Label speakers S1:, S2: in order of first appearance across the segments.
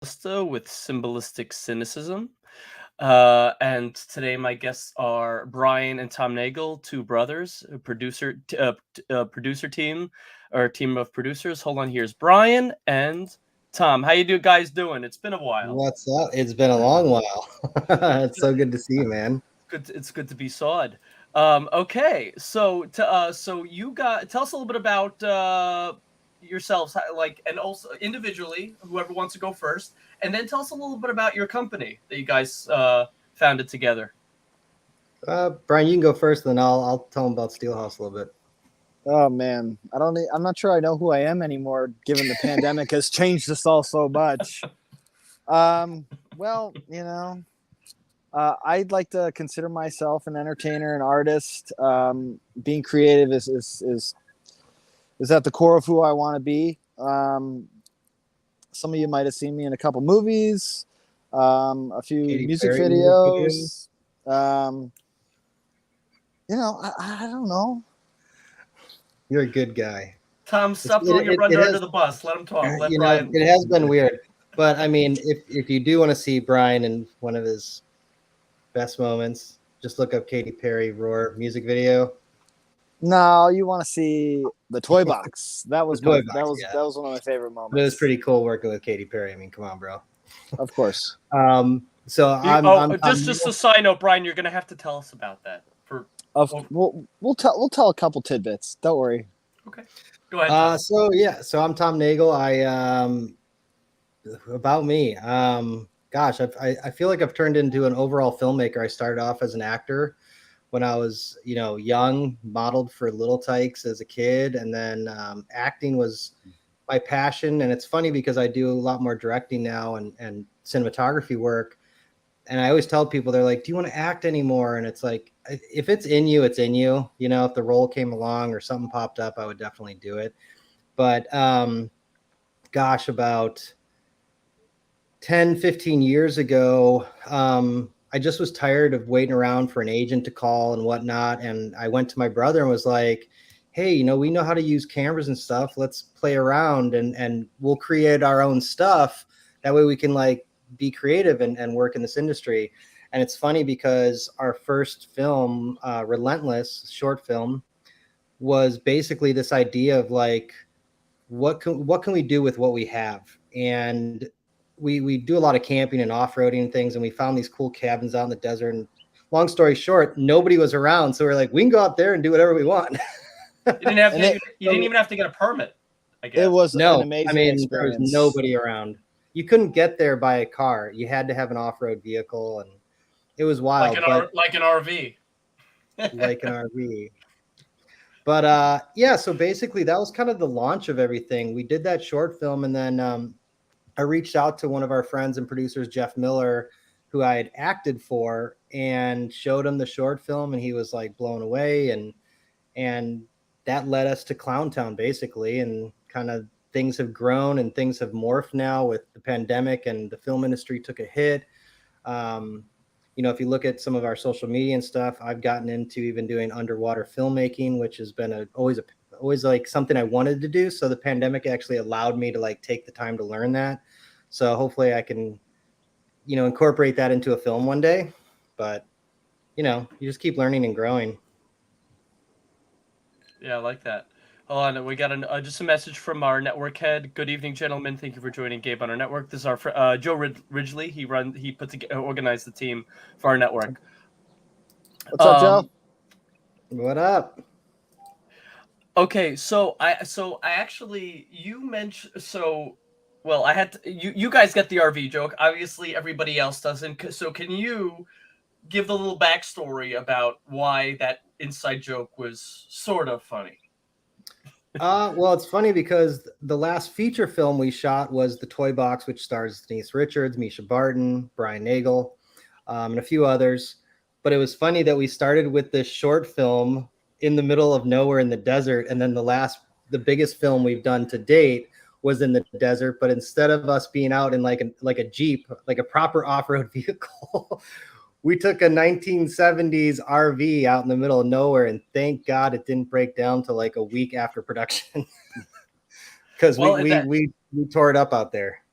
S1: With Cymbalistic Cynicism. And today my guests are Brian and Tom Nagel, two brothers, a producer team, or a team of producers. Hold on, here's Brian and Tom. How you guys doing? It's been a while.
S2: What's up? It's been a long while. It's so good to see you, man.
S1: It's good to be sawed. Okay, so you got tell us a little bit about yourselves, and also individually, whoever wants to go first, and then tell us a little bit about your company that you guys founded together.
S2: Brian, you can go first, then I'll tell them about Steelhouse a little bit.
S3: Oh man, I'm not sure I know who I am anymore, given the pandemic has changed us all so much. Well, I'd like to consider myself an entertainer, an artist. Being creative is at the core of who I want to be. Some of you might have seen me in a couple movies, a few
S2: Katy
S3: music
S2: Perry
S3: videos. I don't know.
S2: You're a good guy.
S1: Tom, stop throwing your brother under the bus. Let him talk. Let Brian.
S2: It has been weird, but I mean, if you do want to see Brian in one of his best moments, just look up Katy Perry "Roar" music video.
S3: No, you want to see the toy box. That was one of my favorite moments.
S2: But it was pretty cool working with Katy Perry. I mean, come on, bro.
S3: Of course.
S1: Just a side note, Brian, you're gonna have to tell us about that.
S3: We'll tell a couple tidbits. Don't worry.
S1: Okay, go ahead.
S2: So I'm Tom Nagel. About me. Gosh, I feel like I've turned into an overall filmmaker. I started off as an actor when I was, young, modeled for Little Tykes as a kid, and then acting was my passion. And it's funny because I do a lot more directing now and cinematography work. And I always tell people, they're like, do you want to act anymore? And it's like, if it's in you, it's in you. If the role came along or something popped up, I would definitely do it. But gosh, about 10, 15 years ago, I just was tired of waiting around for an agent to call and whatnot. And I went to my brother and was like, hey, we know how to use cameras and stuff. Let's play around and we'll create our own stuff. That way we can be creative and work in this industry. And it's funny because our first film, Relentless short film, was basically this idea of what can we do with what we have? And we do a lot of camping and off-roading and things, and we found these cool cabins out in the desert. And long story short, nobody was around, so we're like, we can go out there and do whatever we want.
S1: You didn't even have to get a permit, I guess.
S3: It was an amazing experience.
S2: There was nobody around. You couldn't get there by a car. You had to have an off-road vehicle, and it was wild.
S1: Like an RV.
S2: Like an RV. But so basically that was kind of the launch of everything. We did that short film, and then I reached out to one of our friends and producers, Jeff Miller, who I had acted for, and showed him the short film, and he was blown away, and that led us to Clowntown basically, and kind of things have grown and things have morphed now with the pandemic, and the film industry took a hit. If you look at some of our social media and stuff, I've gotten into even doing underwater filmmaking, which has been always something I wanted to do. So the pandemic actually allowed me to take the time to learn that. So hopefully I can, incorporate that into a film one day. But, you just keep learning and growing.
S1: Yeah, I like that. Hold on, we got just a message from our network head. Good evening, gentlemen. Thank you for joining Gabe on our network. This is our Joe Ridgely. He organized the team for our network.
S3: What's up, Joe?
S2: What up?
S1: Okay, so I actually, you mentioned, I had to, you guys get the RV joke. Obviously, everybody else doesn't. So can you give the little backstory about why that inside joke was sort of funny?
S2: Well, it's funny because the last feature film we shot was The Toy Box, which stars Denise Richards, Misha Barton, Brian Nagel, and a few others. But it was funny that we started with this short film in the middle of nowhere in the desert, and then the biggest film we've done to date was in the desert. But instead of us being out in like a Jeep, like a proper off-road vehicle, we took a 1970s RV out in the middle of nowhere, and thank God it didn't break down to a week after production because we tore it up out there.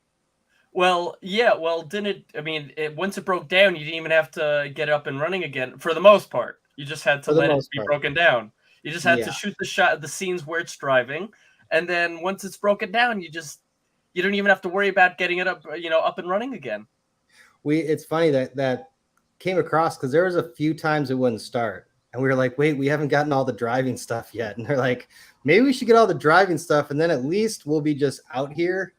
S1: Well, yeah. Well, didn't it? I mean, once it broke down, you didn't even have to get up and running again. For the most part, you just had to
S2: For the
S1: let it
S2: most
S1: be
S2: part.
S1: broken down. You just had
S2: Yeah.
S1: to shoot the scenes where it's driving, and then once it's broken down, you don't even have to worry about getting it up, up and running again.
S2: It's funny that came across because there was a few times it wouldn't start. And we were like, wait, we haven't gotten all the driving stuff yet. And they're like, maybe we should get all the driving stuff, and then at least we'll be just out here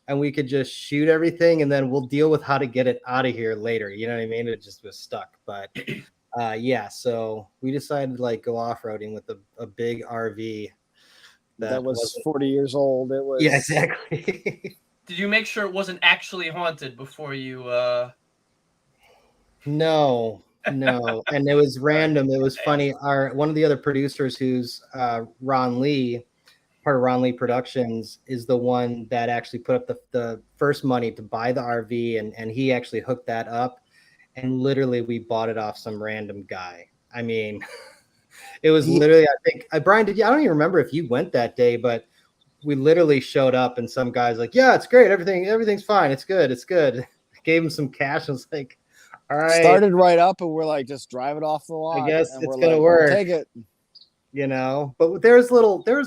S2: and we could just shoot everything, and then we'll deal with how to get it out of here later. You know what I mean? It just was stuck. But yeah, so we decided to like go off-roading with a big RV
S3: That was
S2: wasn't
S3: 40 years old. It was.
S2: Yeah, exactly.
S1: Did you make sure it wasn't actually haunted before you?
S2: No, and it was random. It was funny. One of the other producers, who's Ron Lee, part of Ron Lee Productions, is the one that actually put up the first money to buy the RV, and he actually hooked that up. And literally, we bought it off some random guy. I mean, it was literally. I think Brian, did you? I don't even remember if you went that day, but we literally showed up, and some guy's like, "Yeah, it's great. Everything's fine. It's good. It's good." Gave him some cash and was like, all right.
S3: Started right up, and we're like, just drive it off the lot.
S2: I guess
S3: and
S2: it's
S3: we're
S2: gonna
S3: like,
S2: work.
S3: We'll take it.
S2: But there's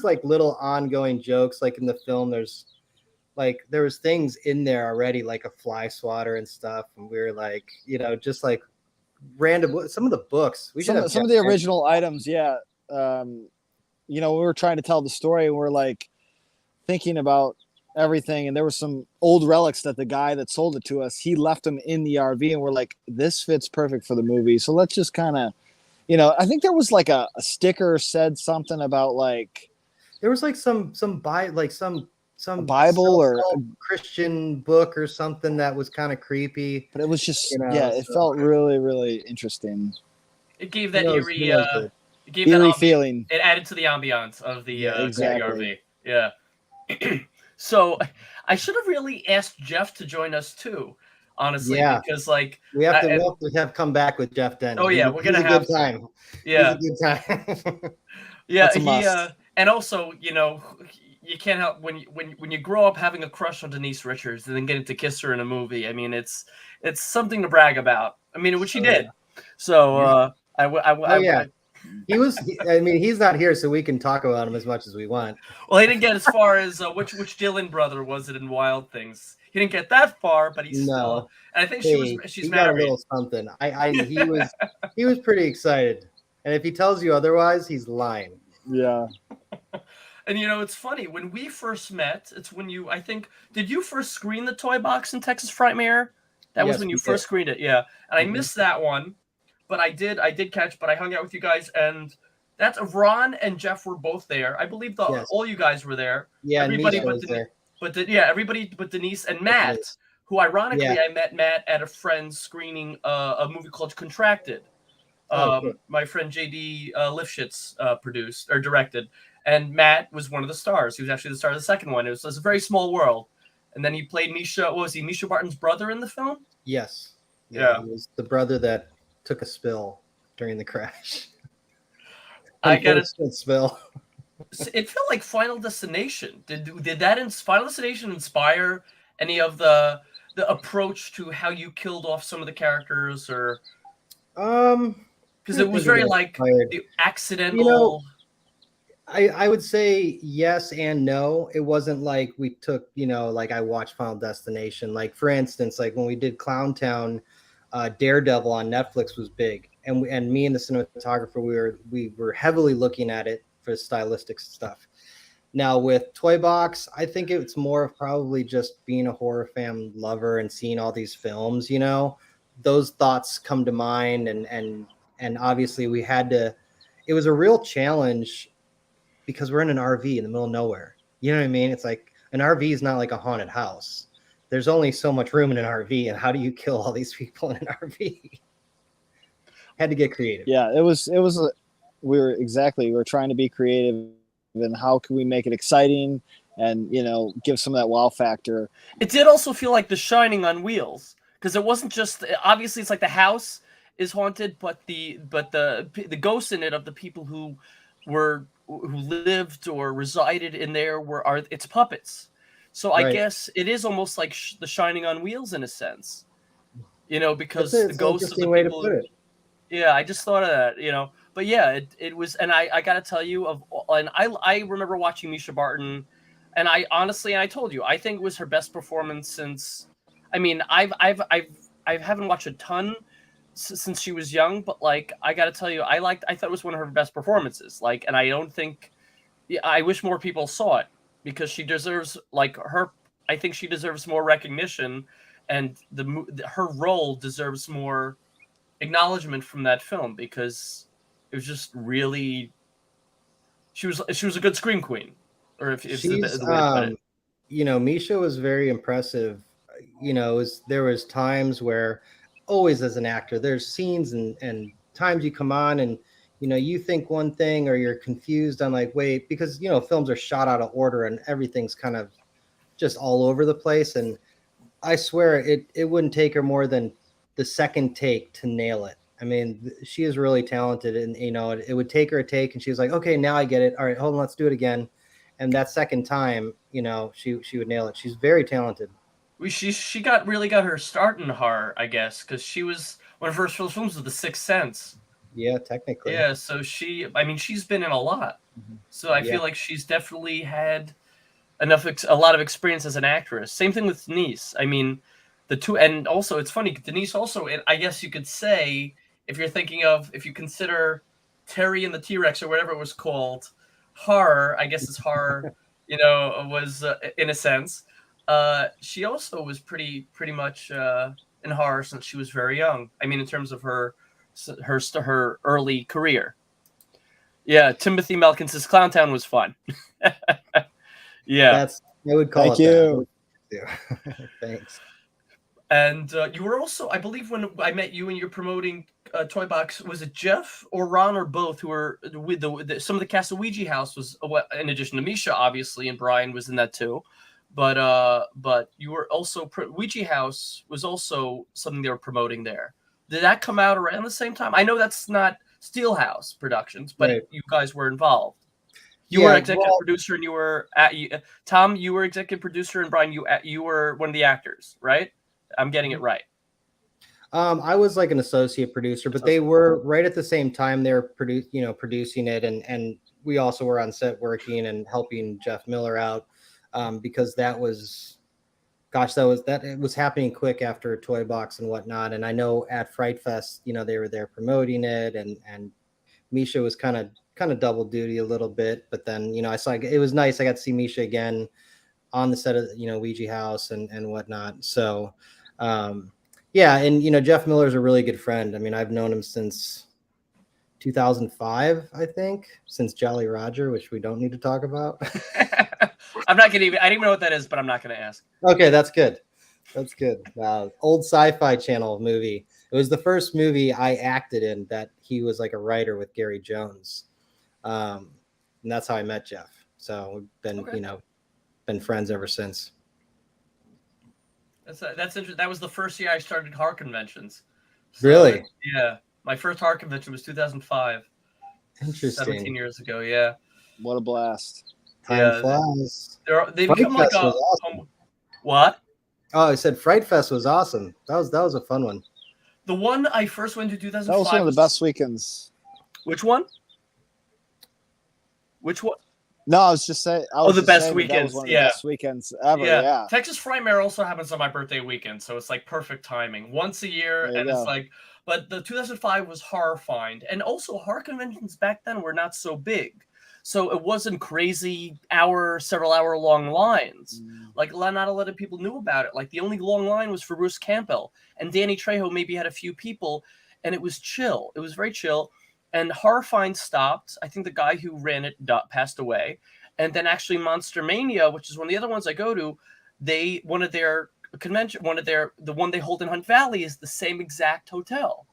S2: like little ongoing jokes, like in the film. There was things in there already, like a fly swatter and stuff, and we were like, just like random. Some of the books we should have
S3: Some of the original items, yeah. We were trying to tell the story, and we're like thinking about everything, and there were some old relics that the guy that sold it to us, he left them in the RV, and we're like, this fits perfect for the movie, so let's just kind of, I think there was like a sticker said something about like
S2: there was like some
S3: Bible or
S2: Christian book or something that was kind of creepy,
S3: but it was just it felt really, really interesting.
S1: It gave that eerie
S3: feeling.
S1: It added to the ambiance of the
S3: exactly.
S1: RV. Yeah. So I should have really asked Jeff to join us too, honestly, because like
S2: we have to have come back with Jeff Denny.
S1: Oh yeah, we're gonna have
S2: a good time.
S1: Yeah,
S2: it was a good time.
S1: Yeah, he and also you can't help when you grow up having a crush on Denise Richards and then getting to kiss her in a movie. I mean, it's something to brag about. I mean, which he did. So
S2: he was. He's not here, so we can talk about him as much as we want.
S1: Well, he didn't get as far as which Dylan brother was it in Wild Things. He didn't get that far, but he's still. And I think she's married.
S2: Got a little something. He was pretty excited, and if he tells you otherwise, he's lying.
S3: Yeah.
S1: And it's funny, when we first met, it's when did you first screen the toy box in Texas Frightmare? That was when you first screened it, yeah. And I missed that one, but I did catch, but I hung out with you guys, and that's Ron and Jeff were both there. I believe all you guys were there.
S2: Yeah,
S1: everybody
S2: was there.
S1: Everybody but Denise and Matt, who ironically I met Matt at a friend's screening a movie called Contracted.
S2: Cool.
S1: My friend JD Lifshitz produced or directed. And Matt was one of the stars. He was actually the star of the second one. It was a very small world. And then he played Misha. What was he? Misha Barton's brother in the film?
S2: Yes.
S1: Yeah.
S2: He was the brother that took a spill during the crash.
S1: I get it.
S2: Spill.
S1: It felt like Final Destination. Did that Final Destination inspire any of the approach to how you killed off some of the characters, or? Because it was very like the accidental.
S2: I would say yes and no. It wasn't like we took, like I watched Final Destination. Like, for instance, like when we did Clown Town, Daredevil on Netflix was big. And me and the cinematographer, we were heavily looking at it for stylistic stuff. Now with Toy Box, I think it's more of probably just being a horror fan lover and seeing all these films, those thoughts come to mind. And obviously it was a real challenge, because we're in an RV in the middle of nowhere. You know what I mean? It's like an RV is not like a haunted house. There's only so much room in an RV, and how do you kill all these people in an RV? Had to get creative.
S3: Yeah, we were trying to be creative, and how can we make it exciting and, give some of that wow factor.
S1: It did also feel like The Shining on wheels, because it wasn't just, obviously it's like the house is haunted, but the ghosts in it of the people who lived or resided in there it's puppets. So I
S2: Right.
S1: guess it is almost like The Shining on Wheels in a sense, because
S2: It's
S1: the
S2: an
S1: ghosts of the
S2: interesting way to
S1: people.
S2: put it.
S1: Yeah, I just thought of that. But yeah, it was, and I got to tell you, and I remember watching Misha Barton, and I honestly, and I told you, I think it was her best performance since. I mean, I haven't watched a ton since she was young, but like I got to tell you, I thought it was one of her best performances. Like, and I don't think, yeah, I wish more people saw it because she deserves like her. I think she deserves more recognition, and her role deserves more acknowledgement from that film because it was just really she was a good scream queen, or if
S2: She's
S1: the way to put it.
S2: Misha was very impressive. There was times where always as an actor, there's scenes and times you come on and you think one thing or you're confused on like, wait, because films are shot out of order and everything's kind of just all over the place. And I swear it wouldn't take her more than the second take to nail it. I mean, she is really talented, and it would take her a take, and she was like, "Okay, now I get it. All right, hold on, let's do it again." And that second time, she would nail it. She's very talented.
S1: She really got her start in horror, I guess, because she was one of her first films was The Sixth Sense.
S2: Yeah, technically.
S1: Yeah, so I mean, she's been in a lot, so I
S2: Yeah.
S1: feel like she's definitely had a lot of experience as an actress. Same thing with Denise. I mean, the two, and also it's funny. Denise also, I guess you could say, if you consider Terry and the T-Rex or whatever it was called, horror. I guess it's horror. Was in a sense. She also was pretty much in horror since she was very young. I mean, in terms of her early career. Yeah, Timothy Malkins's Clowntown was fun. Yeah.
S2: I would call
S3: Thank
S2: it
S3: you.
S2: that. Thanks.
S1: And you were also, I believe, when I met you and you're promoting Toy Box, was it Jeff or Ron or both who were with some of the cast of Ouija House was in addition to Misha, obviously, and Brian was in that too. But you were also Ouija House was also something they were promoting there. Did that come out around the same time? I know that's not Steelhouse Productions, but
S2: Right.
S1: you guys were involved. You were executive producer, and you were Tom. You were executive producer, and Brian, you were one of the actors, right? I'm getting it right.
S2: I was like an associate producer, but they were right at the same time they were producing it, and we also were on set working and helping Jeff Miller out because it was happening quick after Toy Box and whatnot. And I know at Fright Fest, they were there promoting it, and Misha was kind of double duty a little bit, but then I saw it was nice. I got to see Misha again on the set of Ouija House and whatnot. So. Yeah, and Jeff Miller's a really good friend. I mean, I've known him since 2005, I think, since Jolly Roger, which we don't need to talk about.
S1: I'm not gonna I don't even know what that is, but I'm not gonna ask.
S2: Okay, that's good. That's good. Old Sci-Fi Channel movie. It was the first movie I acted in that he was like a writer with Gary Jones, and that's how I met Jeff. So we've been been friends ever since.
S1: That's interesting. That was the first year I started horror conventions.
S2: So, really?
S1: Yeah. My first horror convention was 2005.
S2: Interesting.
S1: 17 years ago, yeah.
S3: What a blast.
S2: Time flies.
S1: They become like
S2: awesome.
S1: What?
S2: Oh, I said Fright Fest was awesome. That was a fun one.
S1: The one I first went to 2005.
S3: That was one of the best weekends.
S1: Which one? Which one?
S3: No, I was just saying.
S1: The best weekends.
S3: One of the best weekends ever. Yeah.
S1: Texas Frightmare also happens on my birthday weekend, so it's like perfect timing. Once a year, and it's like. But the 2005 was horrifying, and also horror conventions back then were not so big, so it wasn't crazy several hour long lines. Like not a lot of people knew about it. Like the only long line was for Bruce Campbell, and Danny Trejo maybe had a few people, and it was chill. It was very chill. And Horrifying stopped. I think the guy who ran it passed away. And then actually Monster Mania, which is one of the other ones I go to, the one they hold in Hunt Valley is the same exact hotel.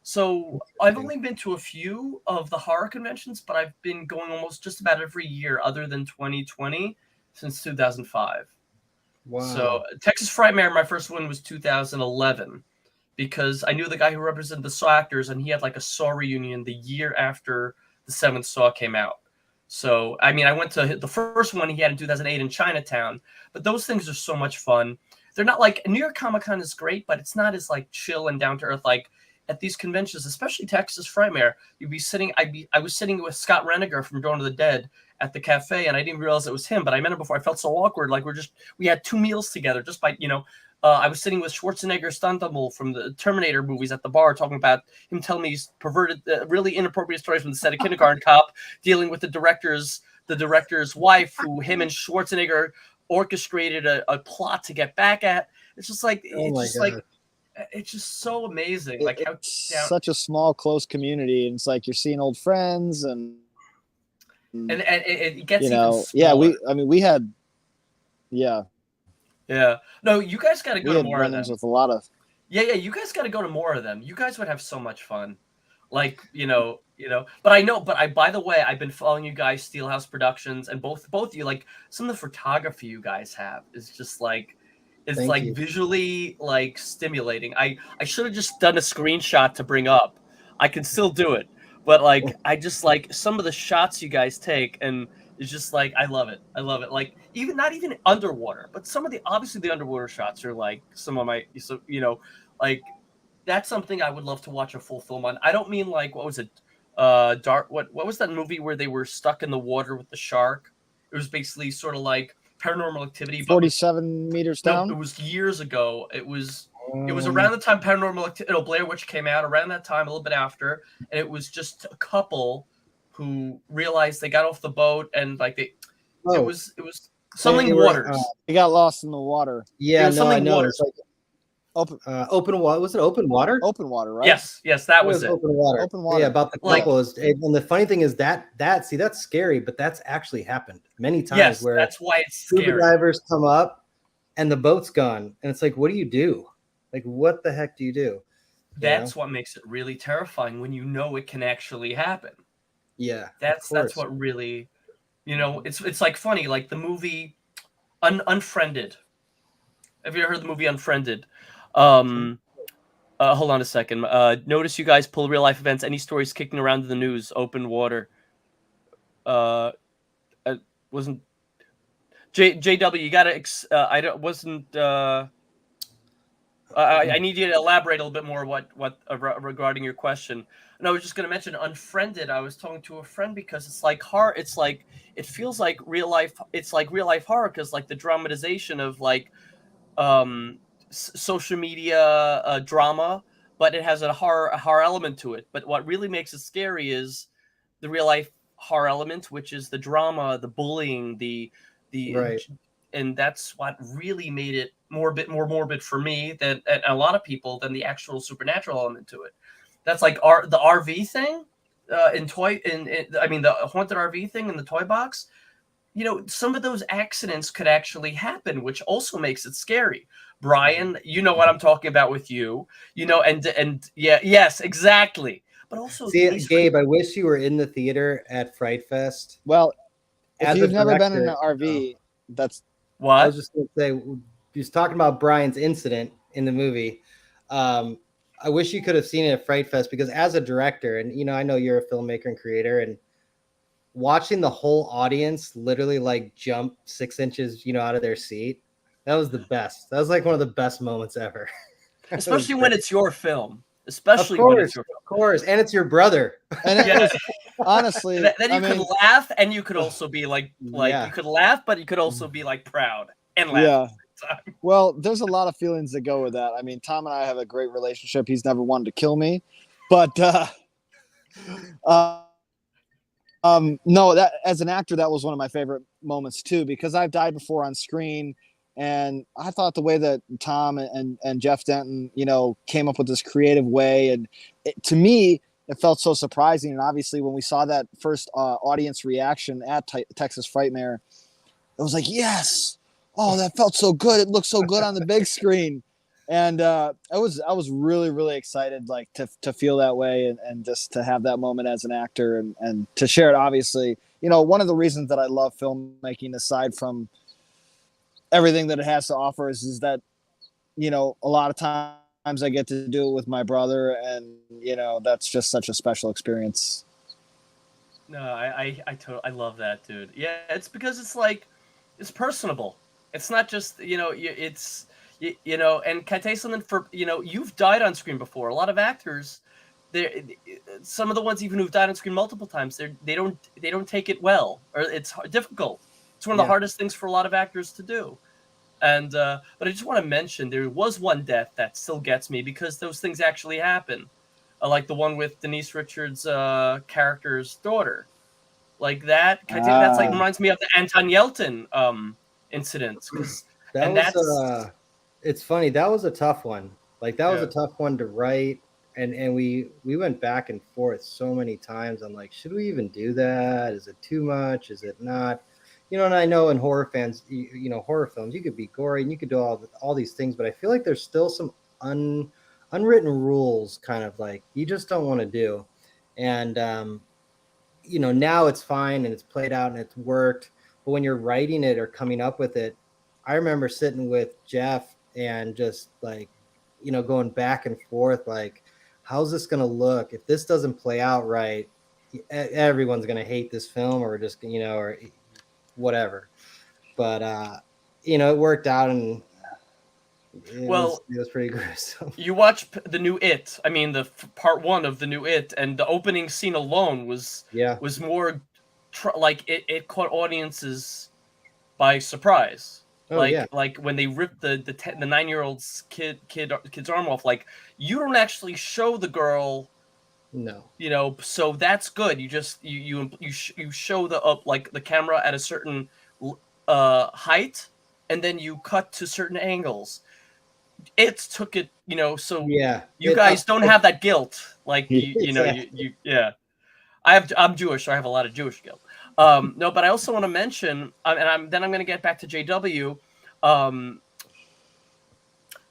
S1: So I've only been to a few of the horror conventions, but I've been going almost just about every year other than 2020 since 2005.
S2: Wow.
S1: So Texas Frightmare, my first one was 2011. Because I knew the guy who represented the Saw actors, and he had like a Saw reunion the year after the seventh Saw came out. So, I mean, I went to the first one he had in 2008 in Chinatown, but those things are so much fun. They're not like New York Comic Con is great, but it's not as like chill and down to earth like at these conventions, especially Texas Frightmare. You'd be sitting, I was sitting with Scott Reniger from Dawn of the Dead at the cafe, and I didn't realize it was him, but I met him before. I felt so awkward, like we had 2 meals together just by, I was sitting with Schwarzenegger Stuntable from the Terminator movies at the bar, talking about him telling me he's perverted, really inappropriate stories from the set of Kindergarten Cop, dealing with the director's wife, who him and Schwarzenegger orchestrated a plot to get back at. It's just like it's just so amazing. Like how
S3: such a small, close community, and it's like you're seeing old friends, and
S1: it gets
S3: we had.
S1: Yeah. No, you guys got to go to more of them.
S3: With a lot of.
S1: Yeah. You guys got to go to more of them. You guys would have so much fun. Like, but by the way, I've been following you guys, Steelhouse Productions, and both of you, like some of the photography you guys have is just like, it's like visually like stimulating. I should have just done a screenshot to bring up. I can still do it. But like, I just like some of the shots you guys take, and it's just like, I love it. Like not even underwater, but some of the underwater shots are like some of my, like that's something I would love to watch a full film on. I don't mean like, what was it? What was that movie where they were stuck in the water with the shark? It was basically sort of like Paranormal Activity.
S3: 47 meters down?
S1: No, it was years ago. It was around the time Paranormal Activity, Blair Witch came out, around that time, a little bit after, and it was just a couple who realized they got off the boat and like it was something waters.
S3: They got lost in the water.
S2: Yeah, no, I know.
S1: Waters.
S2: It's like open water. Was it open water?
S3: Open water, right?
S1: Yes, that was it.
S2: Open water.
S3: Open water.
S2: Yeah, about the couple and the funny thing is that's scary, but that's actually happened many times.
S1: Yes,
S2: where
S1: that's why it's scary.
S2: Scuba divers come up and the boat's gone, and it's like, what do you do? Like, what the heck do you do?
S1: That's what makes it really terrifying when you know it can actually happen.
S2: Yeah,
S1: that's what really, it's like funny, like the movie Unfriended. Have you ever heard the movie Unfriended? Hold on a second. Notice you guys pull real life events. Any stories kicking around in the news? Open water. Wasn't JW? You gotta. I don't. Wasn't. I need you to elaborate a little bit more what regarding your question. And I was just going to mention Unfriended. I was talking to a friend because it's like horror. It's like it feels like real life. It's like real life horror because like the dramatization of like social media drama, but it has a horror element to it. But what really makes it scary is the real life horror element, which is the drama, the bullying, the
S2: right.
S1: And that's what really made it more morbid for me than and a lot of people than the actual supernatural element to it. That's like the RV thing the haunted RV thing in the toy box. Some of those accidents could actually happen, which also makes it scary. Brian, you know what I'm talking about with you, yes, exactly. But also,
S2: Gabe, I wish you were in the theater at Fright Fest.
S3: Well, if you've never been in an RV, that's
S1: what
S2: I was just going to say. He was talking about Brian's incident in the movie. I wish you could have seen it at Fright Fest because as a director, and I know you're a filmmaker and creator, and watching the whole audience literally like jump 6 inches, out of their seat, that was the best. That was like one of the best moments ever.
S1: Especially when it's your film. Especially
S2: when
S1: it's your film.
S2: Of course, and it's your brother.
S3: And it was, honestly,
S1: then you could laugh, and you could also be like you could laugh, but you could also be like proud and laugh.
S3: Yeah. Well, there's a lot of feelings that go with that. I mean, Tom and I have a great relationship. He's never wanted to kill me, but no, that as an actor, that was one of my favorite moments too, because I've died before on screen, and I thought the way that Tom and Jeff Denton, came up with this creative way, and to me, it felt so surprising. And obviously, when we saw that first audience reaction at Texas Frightmare, it was like, yes. Oh, that felt so good. It looked so good on the big screen. And I was really, really excited like to feel that way and just to have that moment as an actor and to share it. Obviously, one of the reasons that I love filmmaking, aside from everything that it has to offer, is that, a lot of times I get to do it with my brother, and, that's just such a special experience.
S1: No, I love that, dude. Yeah, it's because it's like it's personable. It's not just it's and can I tell you something? For you've died on screen before. A lot of actors, they some of the ones even who've died on screen multiple times, they don't take it well, or it's difficult. It's one of the
S2: Yeah.
S1: hardest things for a lot of actors to do. And but I just want to mention there was one death that still gets me because those things actually happen, like the one with Denise Richards' character's daughter, like that. I think that's like
S3: Ah,
S1: reminds me of the Anton Yelton incident, because
S2: That
S1: and
S2: was
S1: that's
S2: it's funny. That was a tough one. Like that was a
S1: yeah.
S2: tough one to write, and we went back and forth so many times. I'm like, should we even do that? Is it too much? Is it not? And I know in horror fans, horror films, you could be gory and you could do all these things, but I feel like there's still some unwritten rules, kind of like you just don't want to do. And now it's fine and it's played out and it's worked. But when you're writing it or coming up with it, I remember sitting with Jeff and just like, going back and forth, like, how's this going to look? If this doesn't play out right, everyone's going to hate this film, or just, or whatever. But, it worked out, and
S1: Well,
S2: it was pretty gruesome.
S1: you watch the new It. I mean, the part one of the new It, and the opening scene alone was
S2: Yeah.
S1: was more like it caught audiences by surprise.
S2: Oh, yeah.
S1: Like when they ripped the 9-year-old's kid's arm off. Like, you don't actually show the girl,
S2: No.
S1: so that's good. You just you show the like the camera at a certain height, and then you cut to certain angles. It took it, so
S2: Yeah.
S1: you guys don't have that guilt. Like
S2: Exactly.
S1: yeah. I'm Jewish, so I have a lot of Jewish guilt. No, but I also want to mention, and I'm going to get back to JW. Um,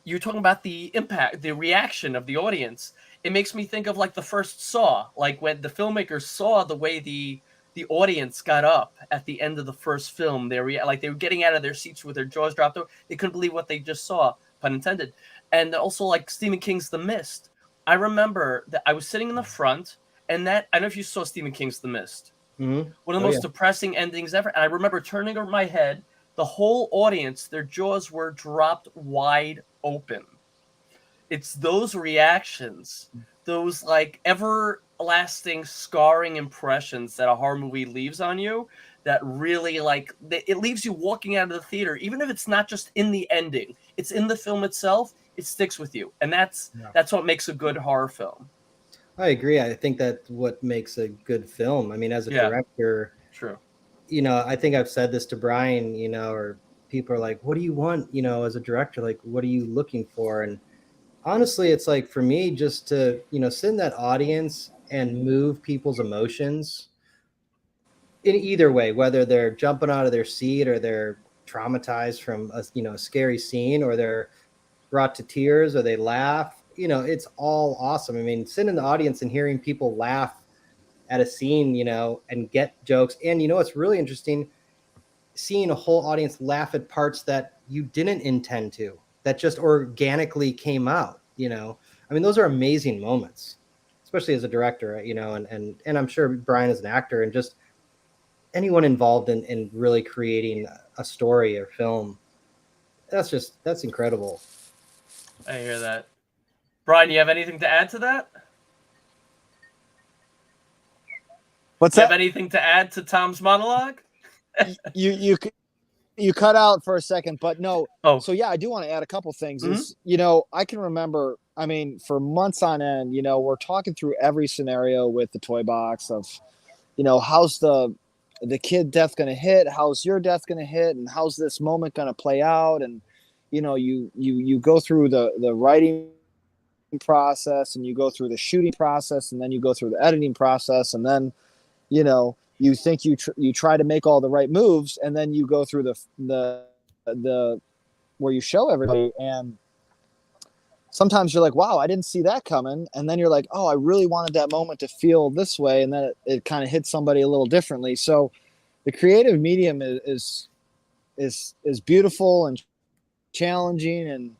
S1: you're talking about the impact, the reaction of the audience. It makes me think of like the first Saw, like when the filmmakers saw the way the audience got up at the end of the first film. They were like they were getting out of their seats with their jaws dropped. They couldn't believe what they just saw, pun intended. And also like Stephen King's The Mist. I remember that I was sitting in the front, and that I don't know if you saw Stephen King's The Mist,
S2: Mm-hmm.
S1: one of the
S2: Oh,
S1: most
S2: yeah.
S1: depressing endings ever. And I remember turning over my head, the whole audience, their jaws were dropped wide open. It's those reactions, those like everlasting scarring impressions that a horror movie leaves on you, that really like it leaves you walking out of the theater, even if it's not just in the ending, it's in the film itself. It sticks with you, and that's
S2: Yeah.
S1: that's what makes a good horror film.
S2: I agree. I think that's what makes a good film. I mean, as a
S1: Yeah,
S2: director,
S1: true.
S2: I think I've said this to Brian, or people are like, what do you want, as a director? Like, what are you looking for? And honestly, it's like for me, just to, sit in that audience and move people's emotions in either way, whether they're jumping out of their seat or they're traumatized from a scary scene, or they're brought to tears or they laugh, it's all awesome. I mean, sitting in the audience and hearing people laugh at a scene, and get jokes. And it's really interesting seeing a whole audience laugh at parts that you didn't intend to, that just organically came out. I mean, those are amazing moments, especially as a director, and I'm sure Brian is an actor, and just anyone involved in really creating a story or film. That's incredible.
S1: I hear that. Brian, you have anything to add to that?
S3: what's
S1: You have
S3: that?
S1: anything to add to Tom's monologue?
S3: You you cut out for a second, but no.
S1: Oh.
S3: So yeah, I do want to add a couple things.
S1: Mhm.
S3: Is I can remember. I mean, for months on end, we're talking through every scenario with the toy box of, how's the kid death going to hit, how's your death going to hit, and how's this moment going to play out, and you go through the writing process, and you go through the shooting process, and then you go through the editing process, and then you think you try to make all the right moves, and then you go through the where you show everybody, and sometimes you're like, wow, I didn't see that coming, and then you're like, oh, I really wanted that moment to feel this way, and then it kind of hits somebody a little differently. So the creative medium is beautiful and challenging and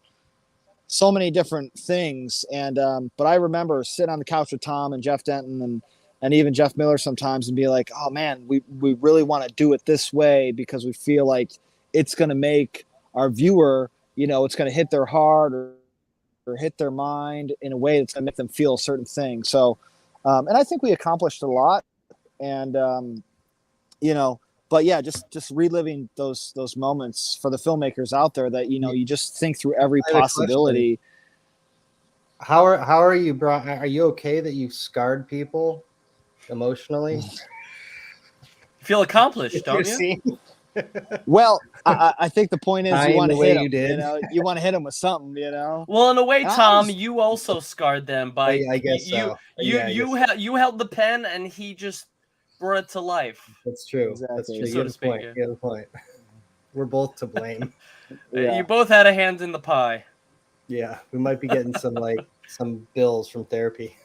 S3: so many different things. And but I remember sitting on the couch with Tom and Jeff Denton, and and even Jeff Miller sometimes, and be like, oh man, we really want to do it this way because we feel like it's going to make our viewer, it's going to hit their heart or hit their mind in a way that's going to make them feel a certain thing. So, and I think we accomplished a lot. And, but yeah, just reliving those moments for the filmmakers out there that, you just think through every possibility.
S2: How are you, Brian? Are you okay that you've scarred people emotionally?
S1: You feel accomplished, don't you?
S3: Well, I think the point is you want to hit them.
S2: You
S3: want to hit them with something.
S1: Well, in a way, Tom, you also scarred them by.
S2: I guess so.
S1: You held the pen, and he just brought it to life.
S2: That's true.
S3: Exactly.
S2: That's true.
S1: So to speak.
S2: You have a point. We're both to blame.
S3: Yeah.
S1: You both had a hand in the pie.
S2: Yeah, we might be getting some bills from therapy.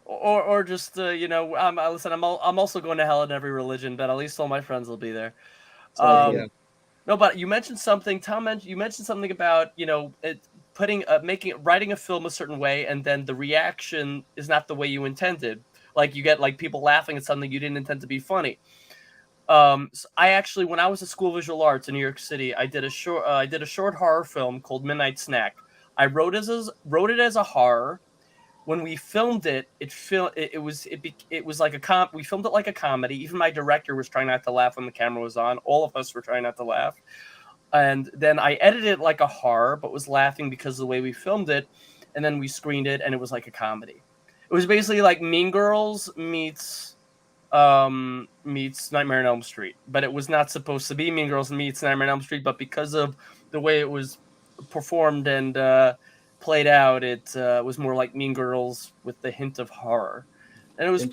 S1: Or just listen. I'm also going to hell in every religion, but at least all my friends will be there.
S2: Yeah.
S1: No, but you mentioned something, Tom. You mentioned something about writing a film a certain way, and then the reaction is not the way you intended. Like you get like people laughing at something you didn't intend to be funny. So I actually, when I was at School of Visual Arts in New York City, I did a short horror film called Midnight Snack. I wrote it as a horror. When we filmed it, we filmed it like a comedy. Even my director was trying not to laugh when the camera was on. All of us were trying not to laugh. And then I edited it like a horror, but was laughing because of the way we filmed it. And then we screened it, and it was like a comedy. It was basically like Mean Girls meets Nightmare on Elm Street. But it was not supposed to be Mean Girls meets Nightmare on Elm Street. But because of the way it was performed and played out, it was more like Mean Girls with the hint of horror, and it was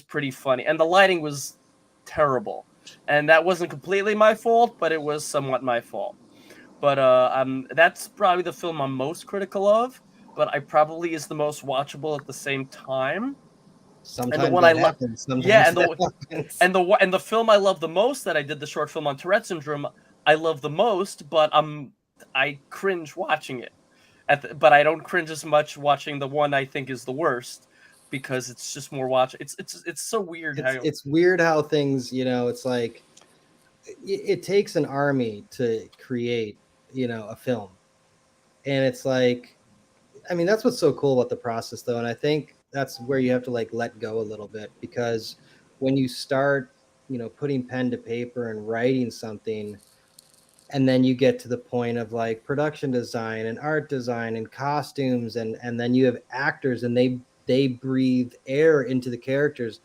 S1: pretty funny. And the lighting was terrible, and that wasn't completely my fault, but it was somewhat my fault. But that's probably the film I'm most critical of, but I probably is the most watchable at the same time.
S2: Sometimes and the one I love,
S1: yeah, and the film I love the most, that I did the short film on Tourette syndrome, I love the most, but I cringe watching it. But I don't cringe as much watching the one I think is the worst, because it's just more It's so weird.
S2: It's weird how things, it's like it takes an army to create, a film, and it's like, I mean, that's what's so cool about the process, though, and I think that's where you have to like let go a little bit, because when you start, putting pen to paper and writing something. And then you get to the point of like production design and art design and costumes, and then you have actors, and they breathe air into the characters,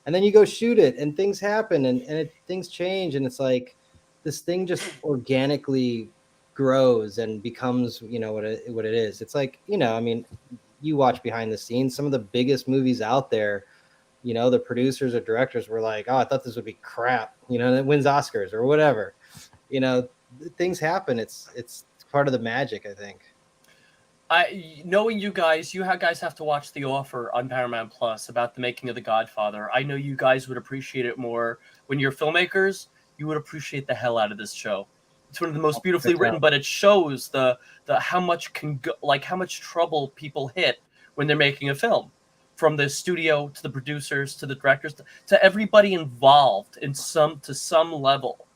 S2: and then you go shoot it, and things happen, and things change, and it's like this thing just organically grows and becomes what it is. It's like, I mean, you watch behind the scenes, some of the biggest movies out there, the producers or directors were like, oh, I thought this would be crap, that wins Oscars or whatever. Things happen. It's part of the magic, I think.
S1: Knowing you guys have to watch The Offer on Paramount Plus about the making of The Godfather. I know you guys would appreciate it more. When you're filmmakers, you would appreciate the hell out of this show. It's one of the most beautifully written, but it shows the how much how much trouble people hit when they're making a film, from the studio to the producers to the directors to everybody involved to some level.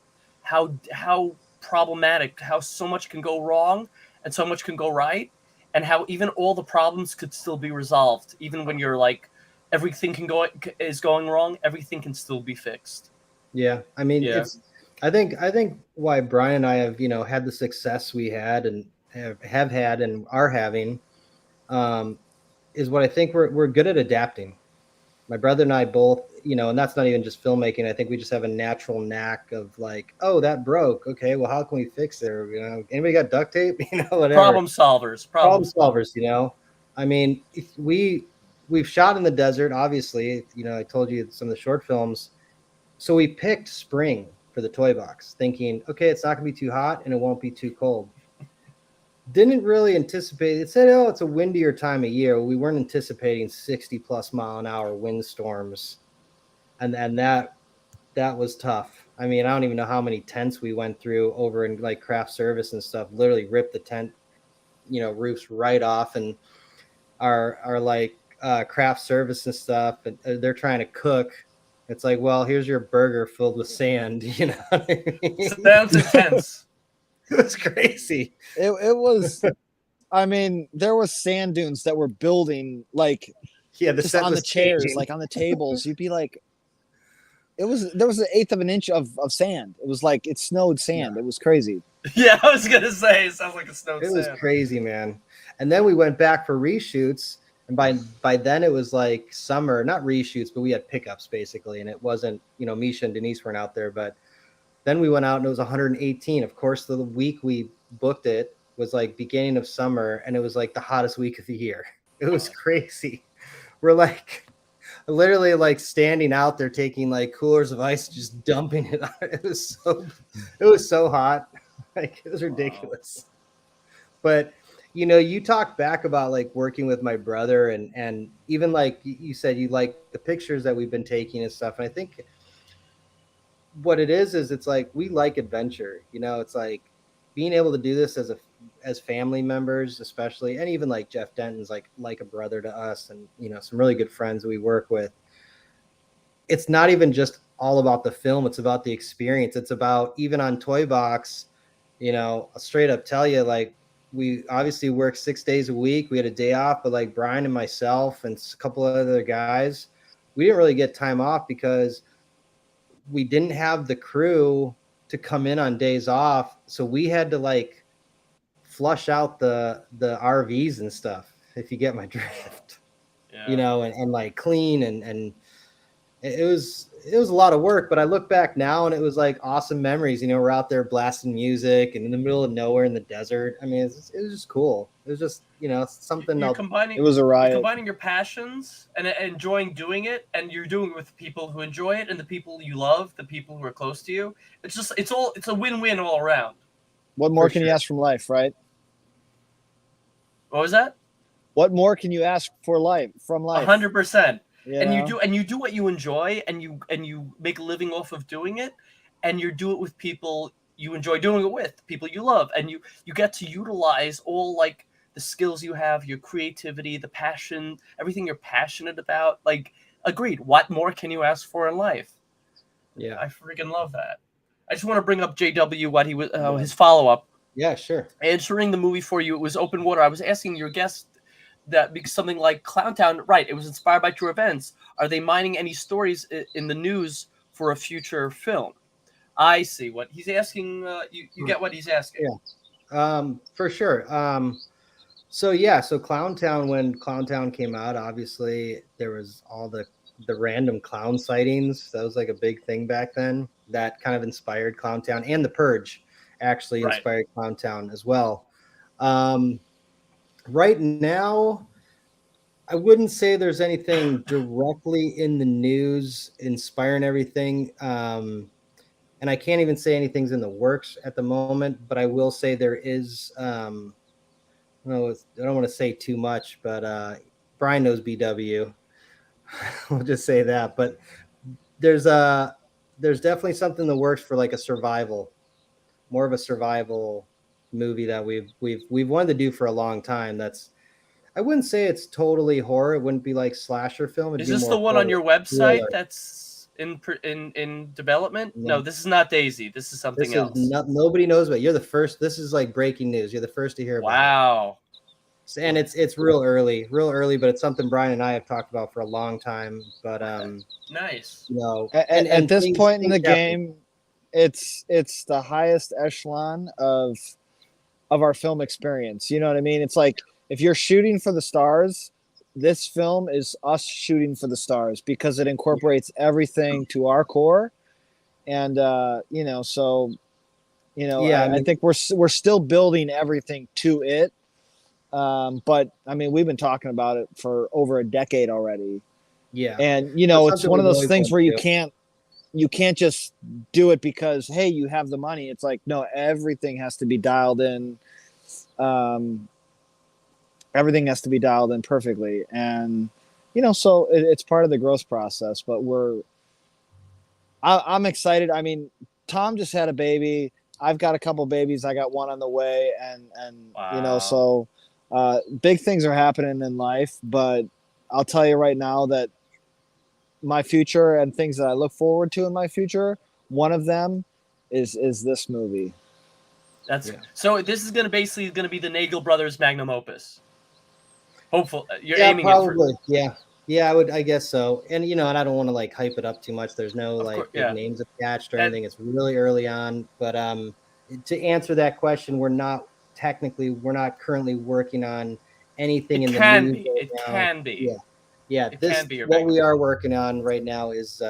S1: How problematic, how so much can go wrong and so much can go right, and how even all the problems could still be resolved. Even when you're like, everything is going wrong, everything can still be fixed.
S2: Yeah, I mean, I think why Brian and I have had the success we had and have had and are having is what I think we're good at adapting. My brother and I both, and that's not even just filmmaking. I think we just have a natural knack of like, oh, that broke. Okay, well, how can we fix it? Anybody got duct tape? Whatever.
S1: Problem solvers.
S2: I mean, we've shot in the desert, obviously. I told you some of the short films. So we picked spring for the toy box, thinking, okay, it's not going to be too hot and it won't be too cold. Didn't really anticipate. It said, oh, it's a windier time of year. We weren't anticipating 60+ mile an hour windstorms, and that was tough. I mean, I don't even know how many tents we went through over in like craft service and stuff. Literally ripped the tent, roofs right off, and our like craft service and stuff, and they're trying to cook. It's like, well, here's your burger filled with sand. You know what I mean?
S1: Sounds intense.
S2: It was crazy.
S3: It was. I mean, there was sand dunes that were building like
S2: Yeah,
S3: just on the chairs, like on the tables. You'd be like, there was an eighth of an inch of sand. It was like it snowed sand.
S2: Yeah.
S3: It was crazy.
S1: Yeah, I was gonna say it sounds like a snowed
S2: It
S1: sand.
S2: was crazy, man. And then we went back for reshoots, and by then it was like summer, not reshoots, but we had pickups basically, and it wasn't, you know, Misha and Denise weren't out there, but then we went out and it was 118. Of course, the week we booked it was like beginning of summer, and it was like the hottest week of the year. It was crazy. We're like literally like standing out there taking like coolers of ice, just dumping it on. It was so hot. Like, it was ridiculous. But you know, you talk back about like working with my brother, and even like you said, you like the pictures that we've been taking and stuff. And I think what it is it's like we like adventure. You know, it's like being able to do this as family members, especially, and even like Jeff Denton's like a brother to us, and you know, some really good friends that we work with. It's not even just all about the film; it's about the experience. It's about, even on Toy Box, you know, I'll straight up tell you, like, we obviously work 6 days a week. We had a day off, but like Brian and myself and a couple of other guys, we didn't really get time off because we didn't have the crew to come in on days off. So we had to like flush out the RVs and stuff, if you get my drift.
S1: Yeah.
S2: You know, and like clean, and it was a lot of work, but I look back now and it was like awesome memories. You know, we're out there blasting music and in the middle of nowhere in the desert. I mean, it was just cool. It was just, you know, something else.
S1: Combining,
S3: It was a riot.
S1: combining your passions and enjoying doing it, and you're doing it with people who enjoy it and the people you love, the people who are close to you. It's a win-win all around.
S3: What more
S2: For
S3: can you
S2: sure.
S3: ask from life, right?
S1: What was that?
S3: What more can you ask for life from life?
S1: 100%.
S3: You
S1: And
S3: know?
S1: you do what you enjoy, and you make a living off of doing it, and you do it with people you enjoy doing it with, people you love, and you get to utilize all like the skills you have, your creativity, the passion, everything you're passionate about. Like, agreed. What more can you ask for in life?
S2: Yeah.
S1: I freaking love that. I just want to bring up JW, what he was his follow up.
S2: Yeah, sure.
S1: Answering the movie for you, it was open water. I was asking your guest that, because something like Clowntown, right? It was inspired by true events. Are they mining any stories in the news for a future film? I see what he's asking. You get what he's asking.
S2: Yeah. For sure. So Clowntown, when Clowntown came out, obviously there was all the random clown sightings. That was like a big thing back then. That kind of inspired Clowntown, and The Purge actually
S1: Right.
S2: inspired Clowntown as well. Right now, I wouldn't say there's anything directly in the news inspiring everything. And I can't even say anything's in the works at the moment, but I will say there is, I don't want to say too much, but Brian knows BW. We'll just say that. But there's definitely something in the works for like more of a survival movie that we've wanted to do for a long time. I wouldn't say it's totally horror. It wouldn't be like slasher film.
S1: Is this the one on your website that's in development? No, this is not Daisy. This is something else.
S2: Nobody knows about it. You're the first. This is like breaking news. You're the first to hear about it.
S1: Wow.
S2: And it's real early, but it's something Brian and I have talked about for a long time. But
S1: Nice.
S2: you know,
S3: And at this point in the
S2: happen.
S3: game, it's the highest echelon of our film experience. You know what I mean? It's like, if you're shooting for the stars, this film is us shooting for the stars, because it incorporates everything to our core. And I think we're still building everything to it. But I mean, we've been talking about it for over a decade already.
S2: Yeah.
S3: And it's one of those things where you can't just do it because, hey, you have the money. It's like, no, everything has to be dialed in. Everything has to be dialed in perfectly. And, so it's part of the growth process, but I'm excited. I mean, Tom just had a baby. I've got a couple babies. I got one on the way. And
S1: Wow.
S3: So big things are happening in life, but I'll tell you right now that my future and things that I look forward to in my future, one of them is this movie.
S1: So this is gonna be the Nagel brothers magnum opus. Hopeful, you're
S2: Yeah,
S1: aiming
S2: probably.
S1: it for.
S2: Yeah, I guess so. And and I don't want to like hype it up too much. There's no
S1: Of
S2: like
S1: course,
S2: big
S1: yeah.
S2: names attached or
S1: And
S2: anything. It's really early on. But to answer that question, we're not currently working on anything
S1: it
S2: in the
S1: can
S2: news
S1: be.
S2: right
S1: It
S2: now.
S1: can be.
S2: Yeah.
S1: It
S2: This
S1: can be your
S2: what
S1: magnum.
S2: we are working on right now is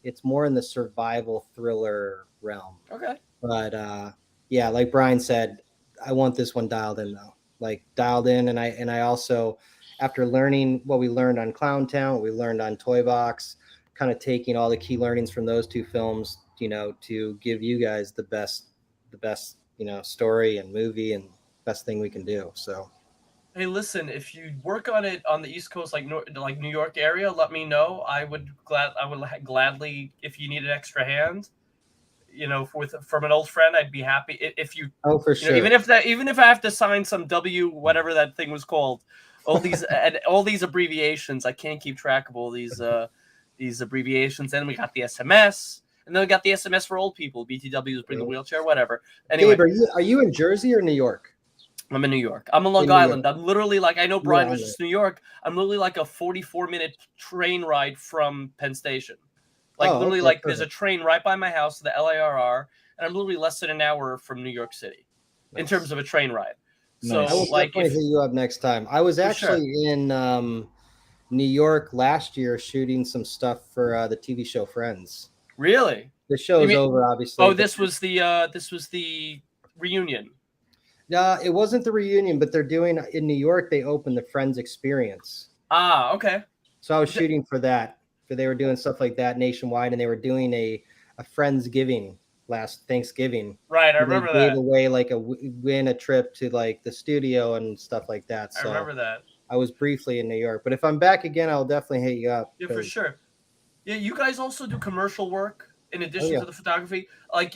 S2: it's more in the survival thriller realm.
S1: Okay.
S2: But yeah, like Brian said, I want this one dialed in though. Like dialed in, and I also, after learning what we learned on Clown Town, what we learned on Toy Box, kind of taking all the key learnings from those two films, to give you guys the best, story and movie and best thing we can do. So
S1: Hey, listen, if you work on it on the East Coast, like New York area, let me know. I would gladly, if you need an extra hand, from an old friend, I'd be happy if you.
S2: oh, for sure.
S1: Even if I have to sign some whatever that thing was called, all these and all these abbreviations, I can't keep track of all these abbreviations. Then we got the SMS, and then we got the SMS for old people. BTWs, bring a wheelchair, whatever. Anyway,
S2: Gabe, are you in Jersey or New York?
S1: I'm in New York. I'm in Long Island. I'm literally like, I know Brian was just New York. I'm literally like a 44-minute train ride from Penn Station. Like literally, like there's a train right by my house, the LIRR, and I'm literally less than an hour from New York City, in terms of a train ride. So
S2: I will definitely hit you up next time. I was actually in New York last year shooting some stuff for the TV show Friends.
S1: Really?
S2: The show's over, obviously.
S1: Oh, this was the reunion.
S2: It wasn't the reunion, but they're doing in New York. They opened the Friends Experience.
S1: Ah, okay.
S2: So I was shooting for that. They were doing stuff like that nationwide, and they were doing a Friendsgiving last Thanksgiving.
S1: Right, I remember that.
S2: They gave away like win a trip to like the studio and stuff like that. So
S1: I remember that.
S2: I was briefly in New York, but if I'm back again, I'll definitely hit you up.
S1: Yeah, for sure. Yeah, you guys also do commercial work in addition to the photography. Like,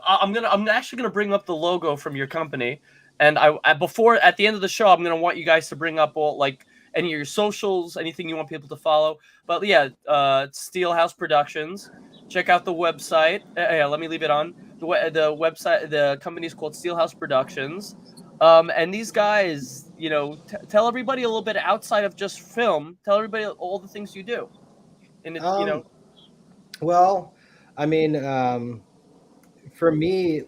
S1: I'm actually gonna bring up the logo from your company, and before at the end of the show, I'm gonna want you guys to bring up all like any of your socials, anything you want people to follow. But yeah, Steelhouse Productions. Check out the website. Yeah, let me leave it on the website. The company's called Steelhouse Productions. And these guys, tell everybody a little bit outside of just film. Tell everybody all the things you do. And
S2: well, I mean, for me,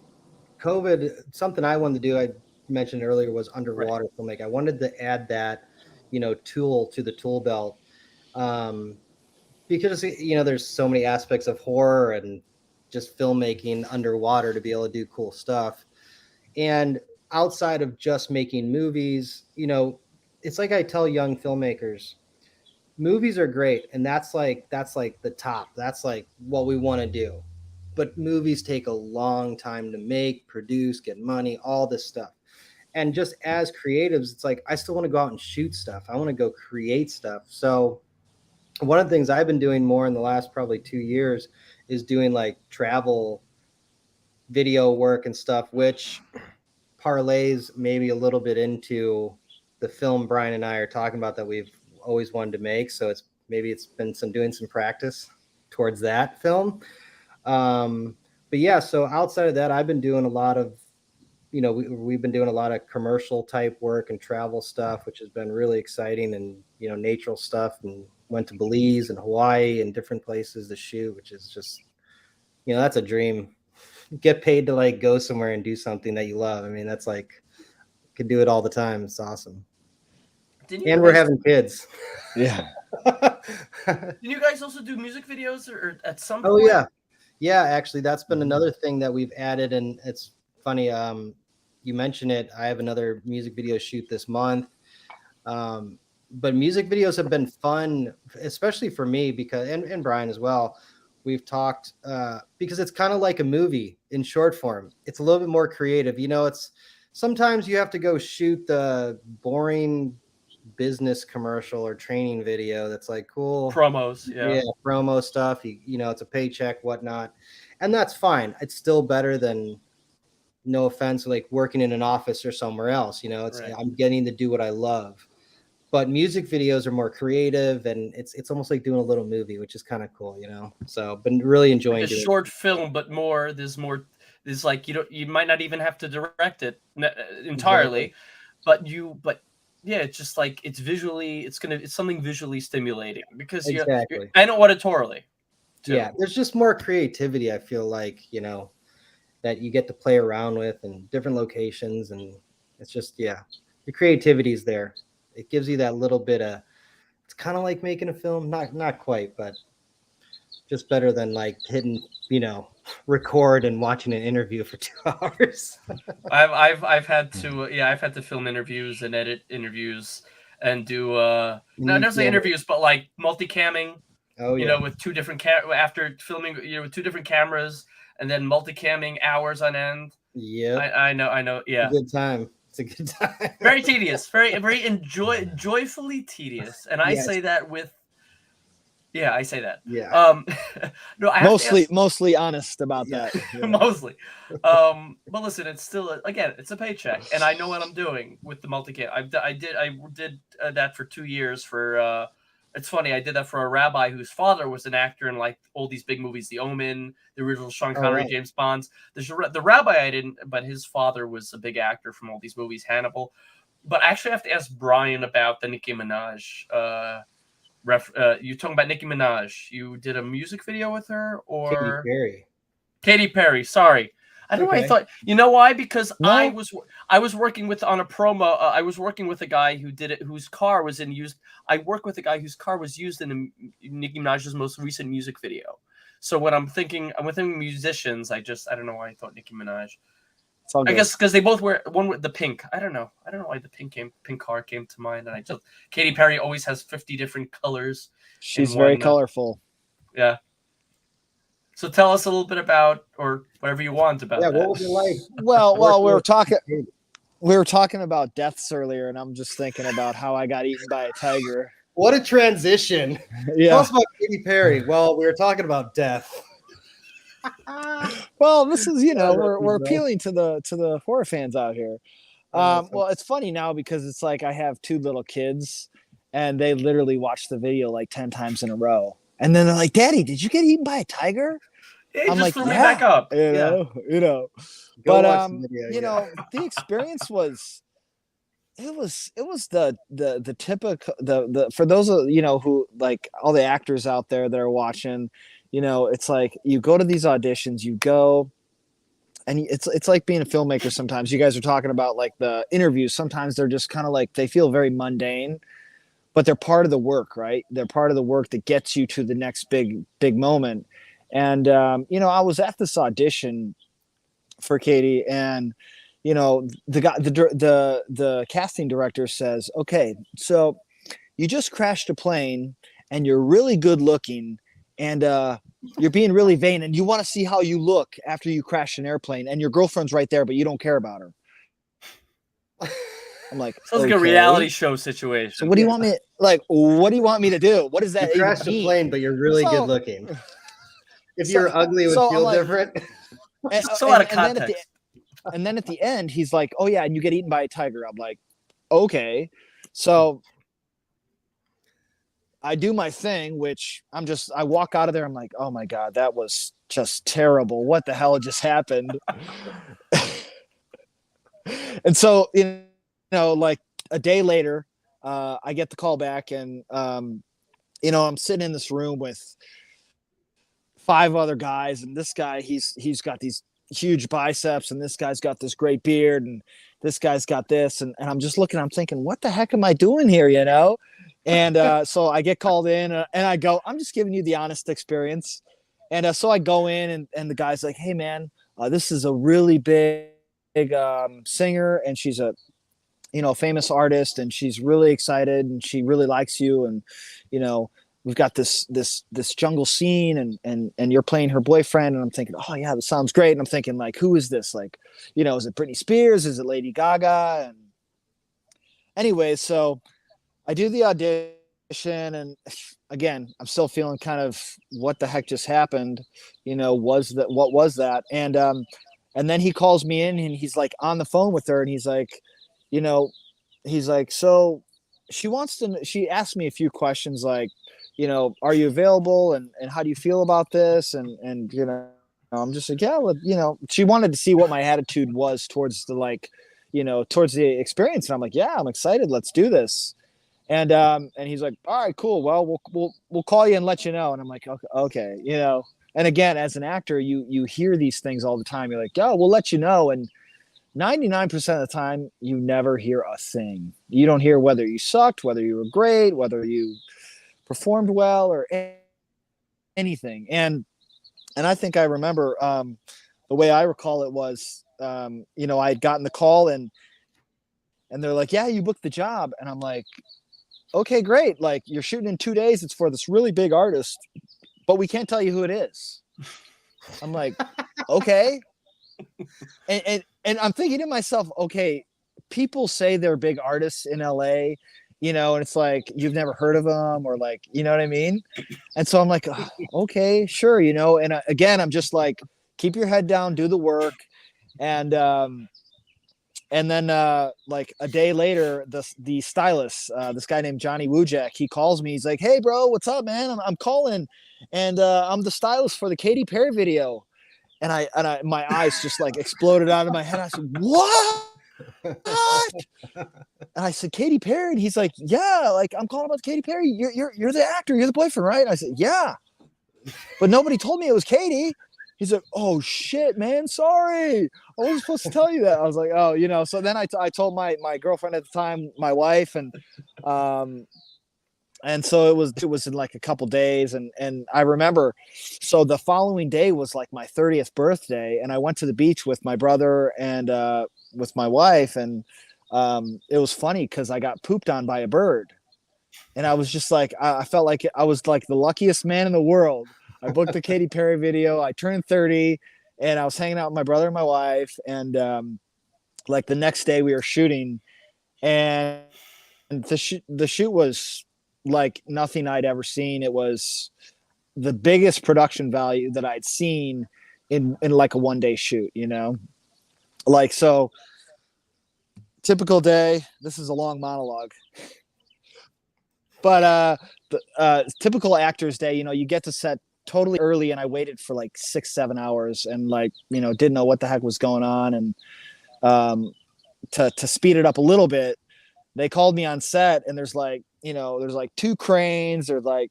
S2: COVID, something I wanted to do, I mentioned earlier, was underwater filmmaking. I wanted to add that, tool to the tool belt, because there's so many aspects of horror and just filmmaking underwater to be able to do cool stuff. And outside of just making movies, it's like I tell young filmmakers, movies are great, and that's like the top. That's like what we want to do. But movies take a long time to make, produce, get money, all this stuff. And just as creatives, it's like I still want to go out and shoot stuff. I want to go create stuff. So one of the things I've been doing more in the last probably 2 years is doing like travel video work and stuff, which parlays maybe a little bit into the film Brian and I are talking about that we've always wanted to make. So it's been doing some practice towards that film. But yeah, so outside of that, I've been doing a lot of, we've been doing a lot of commercial type work and travel stuff, which has been really exciting, and, natural stuff, and went to Belize and Hawaii and different places to shoot, which is just, that's a dream. Get paid to like go somewhere and do something that you love. I mean, that's like, could do it all the time. It's awesome. And we're having kids.
S3: Yeah.
S1: Did you guys also do music videos or at some point?
S2: Oh yeah. Yeah, actually that's been another thing that we've added, and it's funny. You mentioned it. I have another music video shoot this month. But music videos have been fun, especially for me, because and Brian as well. We've talked because it's kind of like a movie in short form. It's a little bit more creative. It's sometimes you have to go shoot the boring business commercial or training video that's like cool
S1: promos,
S2: promo stuff. It's a paycheck, whatnot, and that's fine. It's still better than, no offense, like working in an office or somewhere else. I'm getting to do what I love. but music videos are more creative, and it's almost like doing a little movie, which is kind of cool, you know. So been really enjoying
S1: Like a
S2: doing
S1: short film, but there's like you might not even have to direct it entirely,
S2: Exactly.
S1: but yeah, it's just like it's something visually stimulating because
S2: Exactly.
S1: I know auditorily too.
S2: Yeah, there's just more creativity, I feel like, you know, that you get to play around with and different locations, and it's just, yeah, the creativity is there. It gives you that little bit of, it's kind of like making a film, not quite, but just better than like hitting, you know, record and watching an interview for 2 hours.
S1: I've had to I've had to film interviews and edit interviews and do no, not say
S2: Yeah.
S1: interviews, but like multicamming,
S2: Oh
S1: you
S2: yeah.
S1: know, with two different after filming, you know, with two different cameras and then multicamming hours on end.
S2: Yep.
S1: I know,
S2: It's a
S1: yeah.
S2: good time. It's a good time.
S1: Very tedious, very joyfully tedious, and I
S2: Yes.
S1: say that with I say that.
S2: Yeah.
S1: No, I have to ask,
S3: mostly honest about
S2: Yeah.
S3: that. Yeah.
S1: mostly. But listen, it's still again, it's a paycheck, and I know what I'm doing with the multicam. I did that for 2 years for. It's funny, I did that for a rabbi whose father was an actor in like all these big movies, The Omen, the original Sean Connery,
S2: right.
S1: James Bonds. The rabbi I didn't, but his father was a big actor from all these movies, Hannibal. But I actually have to ask Brian about the Nicki Minaj. You're talking about Nicki Minaj. You did a music video with her,
S2: Katy
S1: or
S2: Perry.
S1: Katy Perry? Sorry, I don't know.
S2: Okay.
S1: I thought, you know why? Because
S3: No.
S1: I was working with on a promo. I was working with a guy who did it, whose car was in used. I work with a guy whose car was used in Nicki Minaj's most recent music video. So when I'm thinking musicians, I don't know why I thought Nicki Minaj.
S3: It's all
S1: I
S3: good.
S1: guess because they both wear one with the pink. I don't know why the pink car came to mind. And I just Katy Perry always has 50 different colors.
S3: She's
S1: in
S3: very
S1: one,
S3: colorful.
S1: Yeah. So tell us a little bit about, or whatever you want about that.
S2: What was it like?
S3: Well,
S2: working
S3: we
S2: with
S3: were talking about deaths earlier, and I'm just thinking about how I got eaten by a tiger.
S2: What a transition. Tell
S3: Yeah.
S2: us about Katy Perry. Well, we were talking about death.
S3: Well, this is, you know, we're
S2: Bro.
S3: appealing to the horror fans out here. Well, it's funny now because it's like I have 2 little kids, and they literally watch the video like 10 times in a row, and then they're like, "Daddy, did you get eaten by a tiger?"
S1: Yeah,
S3: I'm
S1: just
S3: like,
S1: threw me
S3: "Yeah."
S1: back up.
S3: You know.
S2: Go
S3: But
S2: watch the video,
S3: you know, the experience was it was the typical the for those of you know who like all the actors out there that are watching, you know, it's like you go to these auditions, you go, and it's like being a filmmaker. Sometimes you guys are talking about like the interviews. Sometimes they're just kind of like they feel very mundane, but they're part of the work, right? They're part of the work that gets you to the next big moment. And you know, I was at this audition for Katie, and you know, the casting director says, "Okay, so you just crashed a plane, and you're really good looking, and you're being really vain, and you want to see how you look after you crash an airplane, and your girlfriend's right there, but you don't care about her." I'm like,
S1: Sounds like a
S3: okay.
S1: reality show situation.
S3: So what do you want me what do you want me to do? What does that
S2: You
S3: even
S2: crashed a
S3: mean?
S2: plane, but you're really
S3: So-
S2: good looking. If you're ugly, it would
S3: so I'm
S2: feel
S3: like-
S2: different.
S1: So out of context.
S3: And then at the end, he's like, "Oh yeah, and you get eaten by a tiger." I'm like, "Okay." So I do my thing, which I walk out of there. I'm like, "Oh my God, that was just terrible. What the hell just happened?" And so, you know, like a day later, I get the call back, and you know, I'm sitting in this room with 5 other guys, and this guy, he's got these huge biceps, and this guy's got this great beard, and this guy's got this, and I'm just looking, I'm thinking, what the heck am I doing here, you know? And so I get called in, and I go, I'm just giving you the honest experience. And so I go in, and the guy's like, "Hey man, this is a really big singer, and she's a, you know, famous artist, and she's really excited, and she really likes you, and you know, we've got this jungle scene, and you're playing her boyfriend." And I'm thinking, "Oh yeah, that sounds great." And I'm thinking, like, who is this? Like, you know, is it Britney Spears? Is it Lady Gaga? And anyway, so I do the audition, and again, I'm still feeling kind of what the heck just happened, you know, what was that? And then he calls me in, and he's like on the phone with her, and he's like, you know, he's like, "So she asked me a few questions like, are you available, and how do you feel about this, and I'm just like, yeah, well, she wanted to see what my attitude was towards towards the experience, and I'm like, yeah, I'm excited, let's do this. And he's like, all right, cool, well, we'll call you and let you know. And I'm like, okay. And again, as an actor, you hear these things all the time. You're like, oh, we'll let you know. And 99% of the time, you never hear a thing. You don't hear whether you sucked, whether you were great, whether you performed well, or anything. And I think I remember the way I recall it was, I had gotten the call, and they're like, yeah, you booked the job. And I'm like, okay, great. Like, you're shooting in 2 days. It's for this really big artist, but we can't tell you who it is. I'm like, okay. And I'm thinking to myself, okay, people say they're big artists in LA, and it's like, you've never heard of them, or like, you know what I mean? And so I'm like, oh, okay, sure. And again, I'm just like, keep your head down, do the work. And then like a day later, the stylist, this guy named Johnny Wujek, he calls me. He's like, hey bro, what's up, man? I'm calling, and I'm the stylist for the Katy Perry video. And I my eyes just like exploded out of my head. I said, what? And I said, Katy Perry? And he's like, yeah, like, I'm calling about Katy Perry. You're the actor, you're the boyfriend, right? And I said, yeah, but nobody told me it was Katy. He's like, oh shit, man, sorry, I wasn't supposed to tell you that. I was like, oh, so then I told my girlfriend at the time, my wife, and so it was in like a couple days, and I remember, so the following day was like my 30th birthday, and I went to the beach with my brother and with my wife, and it was funny because I got pooped on by a bird, and I was just like, I felt like I was like the luckiest man in the world. I booked the Katy Perry video, I turned 30, and I was hanging out with my brother and my wife, and like the next day we were shooting, and the shoot was like nothing I'd ever seen. It was the biggest production value that I'd seen in like a one-day shoot, like, so typical day. This is a long monologue, but typical actor's day, you get to set totally early, and I waited for like 6-7 hours, and like, didn't know what the heck was going on. And to speed it up a little bit, they called me on set, and there's like 2 cranes, there's like,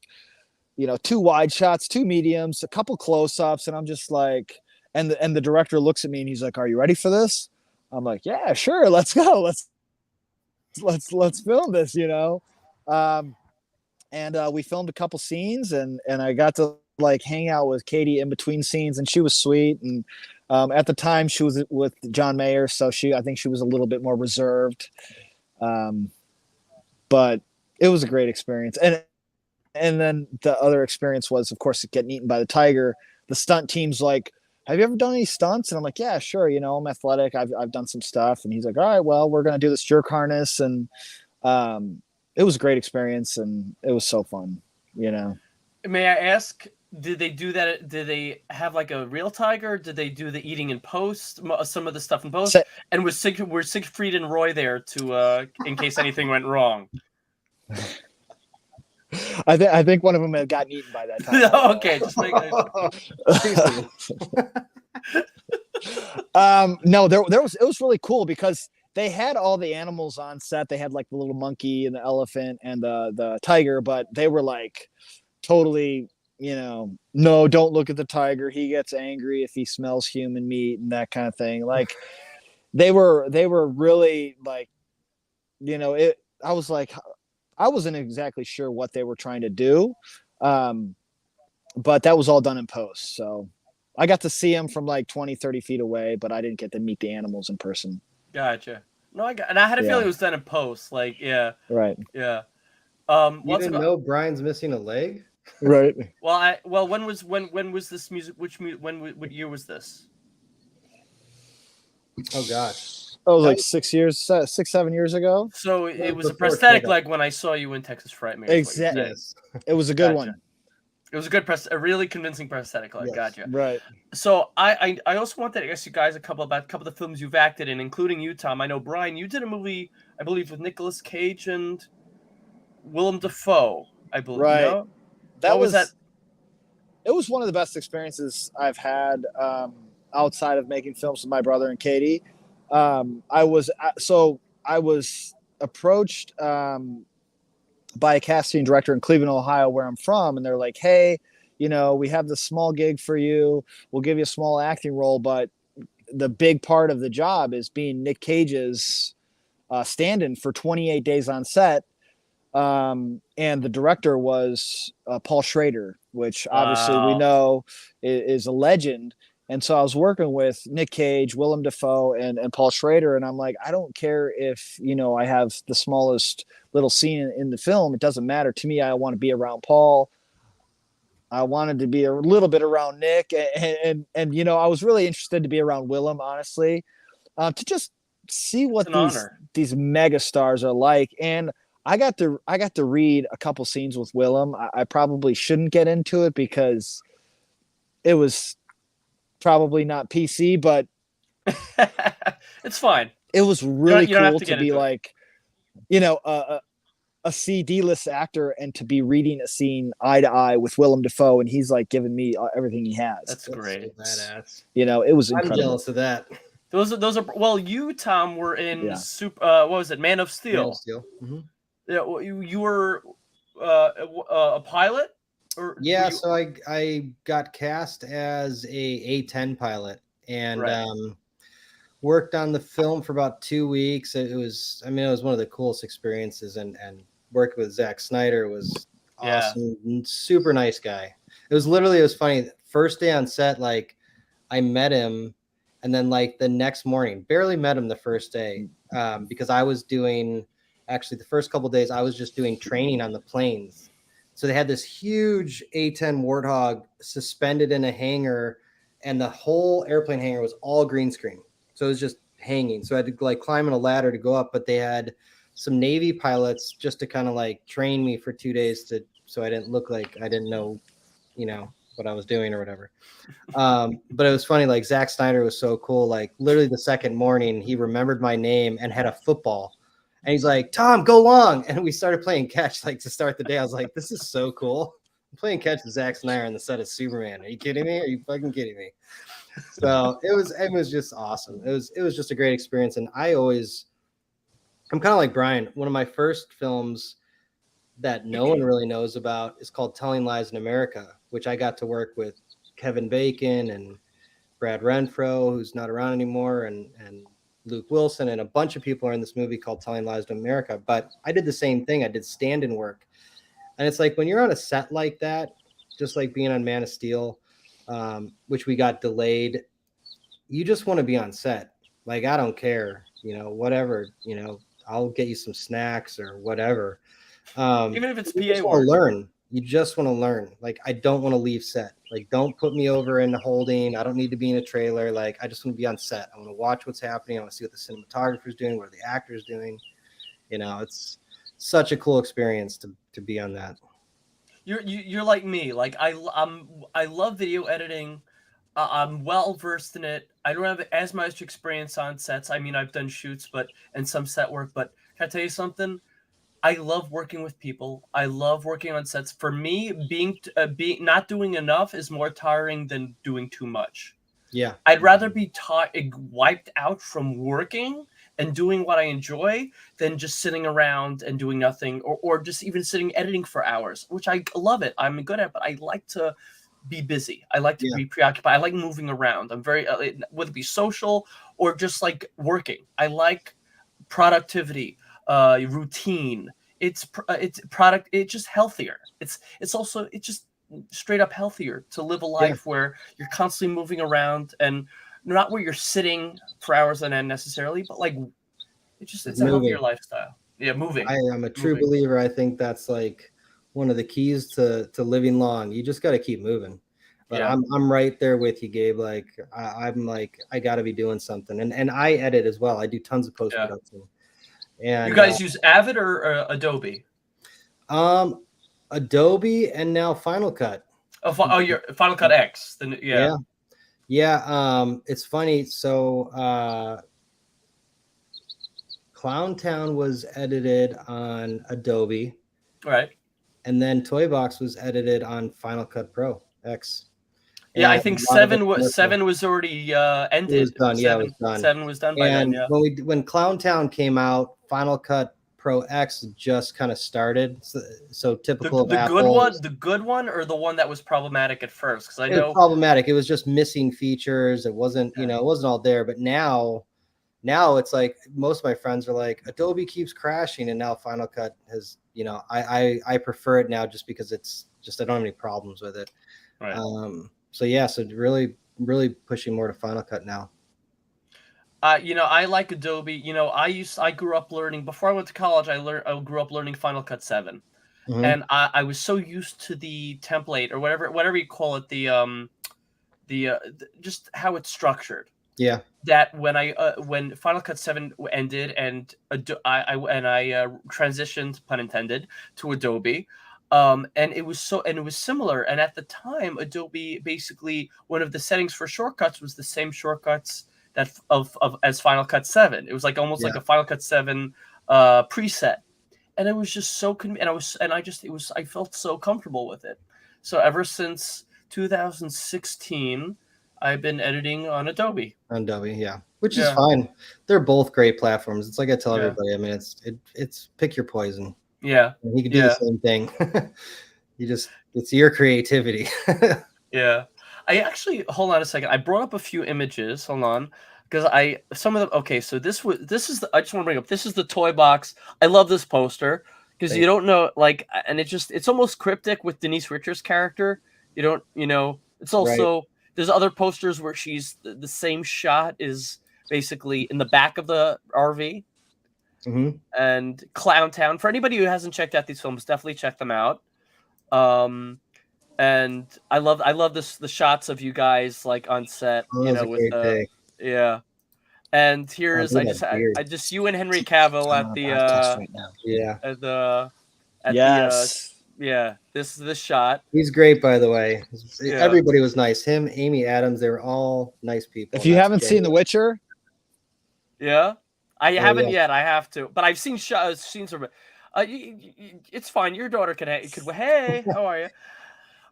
S3: 2 wide shots, 2 mediums, a couple close-ups, and I'm just like, and the director looks at me and he's like, are you ready for this? I'm like, yeah, sure, let's go, let's film this, and we filmed a couple scenes, and I got to like hang out with Katy in between scenes, and she was sweet. And at the time she was with John Mayer, so I think she was a little bit more reserved. But it was a great experience. And then the other experience was, of course, getting eaten by the tiger. The stunt team's like, have you ever done any stunts? And I'm like, yeah, sure. I'm athletic. I've done some stuff. And he's like, all right, well, we're going to do this jerk harness. And it was a great experience, and it was so fun,
S1: May I ask, did they do that? Did they have like a real tiger? Did they do the eating in post? Some of the stuff in post? And were Siegfried and Roy there to in case anything went wrong?
S3: I think one of them had gotten eaten by that time.
S1: Okay, just make
S3: no, it was really cool because they had all the animals on set. They had like the little monkey and the elephant and the tiger, but they were like totally, no, don't look at the tiger. He gets angry if he smells human meat and that kind of thing. Like they were really like, I was like, I wasn't exactly sure what they were trying to do. But that was all done in post. So I got to see them from like 20, 30 feet away, but I didn't get to meet the animals in person.
S1: Gotcha. No, and I had a feeling it was done in post. Like, yeah.
S3: Right.
S1: Yeah.
S2: You didn't know Brian's missing a leg?
S3: Right.
S1: Well, when was this music? What year was this?
S2: Oh gosh.
S3: Oh, it was like 6-7 years ago.
S1: So it was a prosthetic leg when I saw you in Texas Frightmare.
S3: Exactly. Yes. It was a good one.
S1: It was a really convincing prosthetic leg. Yes. Gotcha.
S3: Right.
S1: So I also wanted to ask you guys a couple of the films you've acted in, including you, Tom. I know, Brian, you did a movie, I believe, with Nicolas Cage and Willem Dafoe, I believe.
S3: Right.
S1: No,
S3: That
S1: what was that?
S3: It was one of the best experiences I've had outside of making films with my brother and Katie. I was approached by a casting director in Cleveland, Ohio, where I'm from, and they're like, "Hey, we have this small gig for you. We'll give you a small acting role, but the big part of the job is being Nick Cage's stand-in for 28 days on set." And the director was Paul Schrader, which obviously we
S1: Wow.
S3: know is a legend. And so I was working with Nick Cage, Willem Dafoe, and Paul Schrader, and I'm like, I don't care if I have the smallest little scene in the film. It doesn't matter to me. I want to be around Paul. I wanted to be a little bit around Nick, and I was really interested to be around Willem, honestly, to just see
S1: It's
S3: what
S1: an honor.
S3: these mega stars are like. And I got to read a couple scenes with Willem. I probably shouldn't get into it because it was probably not PC, but
S1: It's fine.
S3: it was really
S1: You don't have
S3: cool
S1: to
S3: to
S1: get
S3: be
S1: into it.
S3: like, a CD-list actor and to be reading a scene eye to eye with Willem Dafoe, and he's like giving me everything he has.
S1: That's
S2: So
S1: great.
S2: badass.
S3: It was
S2: I'm
S3: incredible.
S2: jealous of that.
S1: Those are well. You, Tom, were in
S3: Yeah.
S1: what was it? Man of Steel.
S2: Man of Steel. Mm-hmm.
S1: Yeah, you were a pilot, or
S2: Yeah,
S1: were you...
S2: so I got cast as a A10 pilot and
S1: Right.
S2: Worked on the film for about 2 weeks. It was one of the coolest experiences, and working with Zack Snyder was awesome. Super nice guy. It was funny. First day on set, like I met him, and then like the next morning, barely met him the first day, because I was doing, actually the first couple of days I was just doing training on the planes. So they had this huge A10 Warthog suspended in a hangar, and the whole airplane hangar was all green screen. So it was just hanging. So I had to like climb on a ladder to go up, but they had some Navy pilots just to kind of like train me for 2 days so I didn't look like I didn't know, what I was doing or whatever. But it was funny. Like Zack Snyder was so cool. Like literally the second morning, he remembered my name and had a football. And he's like, "Tom, go long." And we started playing catch like to start the day. I was like, this is so cool. I'm playing catch with Zack Snyder on the set of Superman. Are you kidding me? Are you fucking kidding me? So it was just awesome. It was just a great experience. And I'm kind of like Brian. One of my first films that no one really knows about is called Telling Lies in America, which I got to work with Kevin Bacon and Brad Renfro, who's not around anymore, and Luke Wilson, and a bunch of people are in this movie called Telling Lies to America. But I did the same thing. I did stand-in work. And it's like when you're on a set like that, just like being on Man of Steel, which we got delayed, you just want to be on set. Like, I don't care, whatever, I'll get you some snacks or whatever.
S1: Even if it's
S2: you
S1: PA
S2: just want
S1: work.
S2: to learn. You just want to learn. Like, I don't want to leave set. Like, don't put me over in holding. I don't need to be in a trailer. Like, I just want to be on set. I want to watch what's happening. I want to see what the cinematographer's doing, what are the actors doing. It's such a cool experience to be on that.
S1: You're like me. Like I love video editing. I'm well versed in it. I don't have as much experience on sets. I mean, I've done shoots, and some set work. But can I tell you something? I love working with people. I love working on sets. For me, being not doing enough is more tiring than doing too much.
S2: Yeah,
S1: I'd rather be wiped out from working and doing what I enjoy than just sitting around and doing nothing, or just even sitting editing for hours, which I love it. I'm good at, but I like to be busy. I like to be preoccupied. I like moving around. I'm very, whether it be social or just like working. I like productivity, routine. It's product. It's just healthier. It's just straight up healthier to live a life where you're constantly moving around, and not where you're sitting for hours on end necessarily, but like it's a healthier lifestyle. Yeah, moving.
S2: I am a true believer. I think that's like one of the keys to living long. You just got to keep moving. But I'm right there with you, Gabe. Like I'm like, I got to be doing something, and I edit as well. I do tons of post production. And
S1: you guys use Avid or Adobe?
S2: Adobe and now Final Cut.
S1: Your Final Cut X.
S2: Yeah. It's funny. So Clowntown was edited on Adobe,
S1: Right.
S2: And then Toy Box was edited on Final Cut Pro X.
S1: Yeah, I
S2: And
S1: think
S2: a lot of the
S1: seven was already
S2: it was
S1: ended.
S2: done. Yeah, it was done.
S1: Seven was done by then.
S2: And
S1: Yeah.
S2: when Clowntown came out, Final Cut Pro X just kind of started. So typical of
S1: The good
S2: Apple.
S1: one, or the one that was problematic at first, because I
S2: It
S1: know
S2: was problematic. It was just missing features. It wasn't,
S1: Yeah.
S2: it wasn't all there. But now it's like most of my friends are like, Adobe keeps crashing, and now Final Cut has, I prefer it now just because it's just I don't have any problems with it.
S1: Right.
S2: So yeah, so really, really pushing more to Final Cut now.
S1: I like Adobe. I grew up learning before I went to college. I grew up learning Final Cut 7,
S2: Mhm.
S1: and I was so used to the template or whatever you call it, just how it's structured.
S2: Yeah.
S1: That when Final Cut 7 ended and I transitioned, pun intended, to Adobe, and it was similar. And at the time, Adobe basically one of the settings for shortcuts was the same shortcuts that as Final Cut 7. It was like almost like a Final Cut 7 preset, and it was just so I felt so comfortable with it. So ever since 2016. I've been editing on Adobe.
S2: Yeah, which is fine. They're both great platforms. It's like I tell everybody. I mean, it's pick your poison.
S1: Yeah,
S2: and you can do the same thing. It's your creativity.
S1: Yeah, I actually hold on a second. I brought up a few images. Hold on, because some of them. Okay, so I just want to bring up. This is the toy box. I love this poster because you don't know and it's almost cryptic with Denise Richards' character. You don't, it's also. Right. There's other posters where she's the same shot is basically in the back of the RV.
S2: Mm-hmm.
S1: And Clowntown. For anybody who hasn't checked out these films, definitely check them out. And I love the shots of you guys like on set, with yeah. And here's I just you and Henry Cavill at the
S3: right now.
S2: Yeah.
S1: This shot.
S2: He's great, by the way. Everybody was nice. Him, Amy Adams, they were all nice people.
S3: If you haven't seen The Witcher,
S1: I haven't yet. I have to, but I've seen scenes from it. It's fine. Your daughter could. Hey, how are you?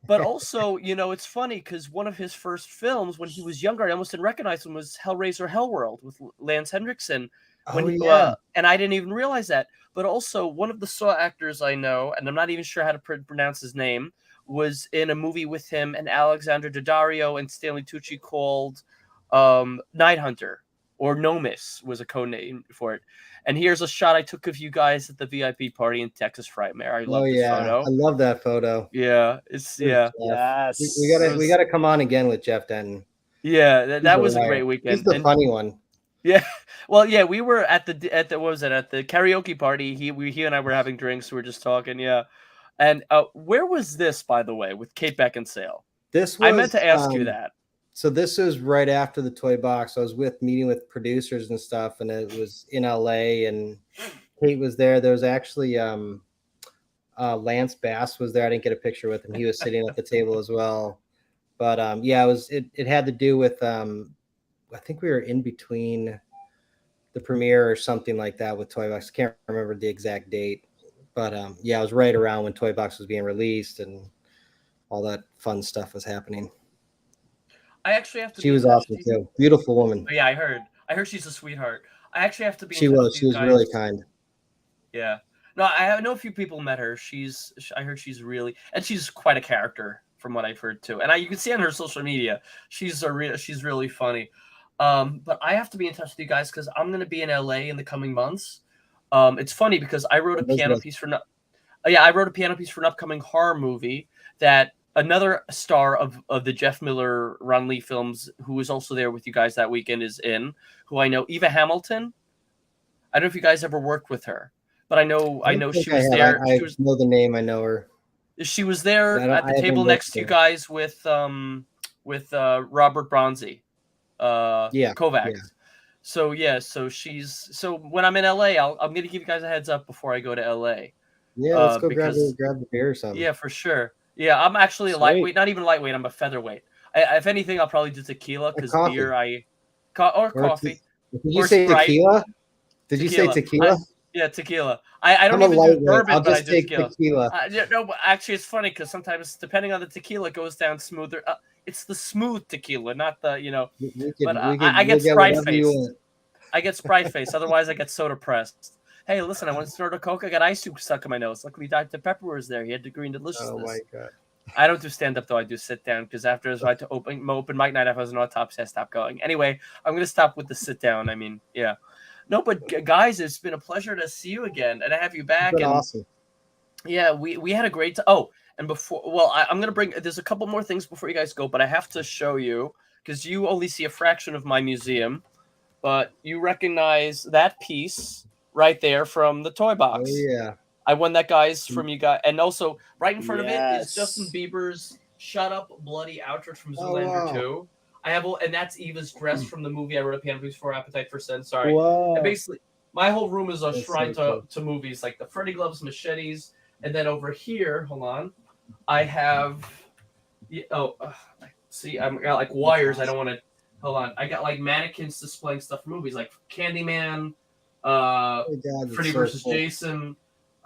S1: But also, it's funny because one of his first films when he was younger, I almost didn't recognize him, was Hellraiser Hellworld with Lance Henriksen. And I didn't even realize that. But also, one of the Saw actors I know, and I'm not even sure how to pronounce his name, was in a movie with him and Alexander Daddario and Stanley Tucci called Nighthunter, or Nomis was a code name for it. And here's a shot I took of you guys at the VIP party in Texas Frightmare. I love this photo.
S2: I love that photo.
S1: Yeah,
S3: Yes.
S2: We gotta come on again with Jeff Denton.
S1: Yeah, that was a great weekend.
S2: He's the funny one.
S1: Yeah, well, yeah, we were at the what was it, at the karaoke party. He and I were having drinks. We were just talking. Yeah, and where was this, by the way, with Kate Beckinsale? I meant to ask you that.
S2: So this was right after the toy box. I was meeting with producers and stuff, and it was in LA, and Kate was there. There was actually Lance Bass was there. I didn't get a picture with him. He was sitting at the table as well. But it had to do with I think we were in between the premiere or something like that with Toy Box. I can't remember the exact date, but it was right around when Toy Box was being released and all that fun stuff was happening.
S1: I actually have to.
S2: She was awesome too. Beautiful woman.
S1: Yeah, I heard she's a sweetheart. I actually have to be.
S2: She was really kind.
S1: Yeah. No, I know a few people met her. I heard she's quite a character from what I've heard too. And you can see on her social media, she's really funny. But I have to be in touch with you guys because I'm going to be in LA in the coming months. It's funny because I wrote a piano piece for an upcoming horror movie that another star of the Jeff Miller, Ron Lee films, who was also there with you guys that weekend, is in, who I know, Eva Hamilton. I don't know if you guys ever worked with her, but I know she was there.
S2: I know the name. I know her.
S1: She was there at the table next to you guys with Robert Bronzy, Kovacs. Yeah. So when I'm in LA, I'm gonna give you guys a heads up before I go to LA.
S2: Yeah, let's go grab the beer or something.
S1: Yeah, for sure. Yeah, I'm actually a lightweight, not even lightweight. I'm a featherweight. If anything, I'll probably do tequila because beer or coffee.
S2: Did you say tequila? Did you say tequila?
S1: Yeah, tequila. I
S2: I'm
S1: don't
S2: a
S1: even do
S2: lightweight.
S1: bourbon,
S2: I'll
S1: but I
S2: just
S1: do
S2: take
S1: tequila.
S2: tequila.
S1: Yeah, no, but actually, it's funny because sometimes, depending on the tequila, it goes down smoother. It's the smooth tequila, not the But I get
S2: We'll get
S1: sprite
S2: whatever you
S1: faced.
S2: want.
S1: I get sprite face. Otherwise, I get soda pressed. Hey, listen, I want to snort a Coke. I got ice cube stuck in my nose. Luckily, Dr. Pepper was there. He had the green
S2: Oh my
S1: deliciousness.
S2: god.
S1: I don't do stand up though. I do sit down because after I to open my open mic night, if I was an autopsy, I stopped going. Anyway, I'm gonna stop with the sit down. I mean, yeah, no, but guys, it's been a pleasure to see you again and to have you
S2: It's
S1: back.
S2: been
S1: And
S2: awesome.
S1: yeah, we had a great oh, and before well, I'm gonna bring. There's a couple more things before you guys go, but I have to show you because you only see a fraction of my museum, but you recognize that piece right there from the toy
S2: Oh
S1: box.
S2: yeah.
S1: I won that, guys, from you guys. And also, right in front of it is Justin
S3: Yes.
S1: Bieber's "Shut Up, Bloody" outro from
S2: Oh
S1: Zoolander
S2: wow.
S1: 2. I have, and that's Eva's dress from the movie I wrote a piano piece for, Appetite for Sin. Sorry. And
S3: Whoa.
S1: basically, my whole room is a
S2: That's
S1: shrine
S2: so
S1: to movies like the Freddy Gloves, Machetes, and then over here, hold on, I have. See, I'm got like wires. I don't want to. Hold on, I got like mannequins displaying stuff from movies like Candyman,
S2: Oh my god,
S1: Freddy
S2: it's so
S1: versus
S2: cool.
S1: Jason,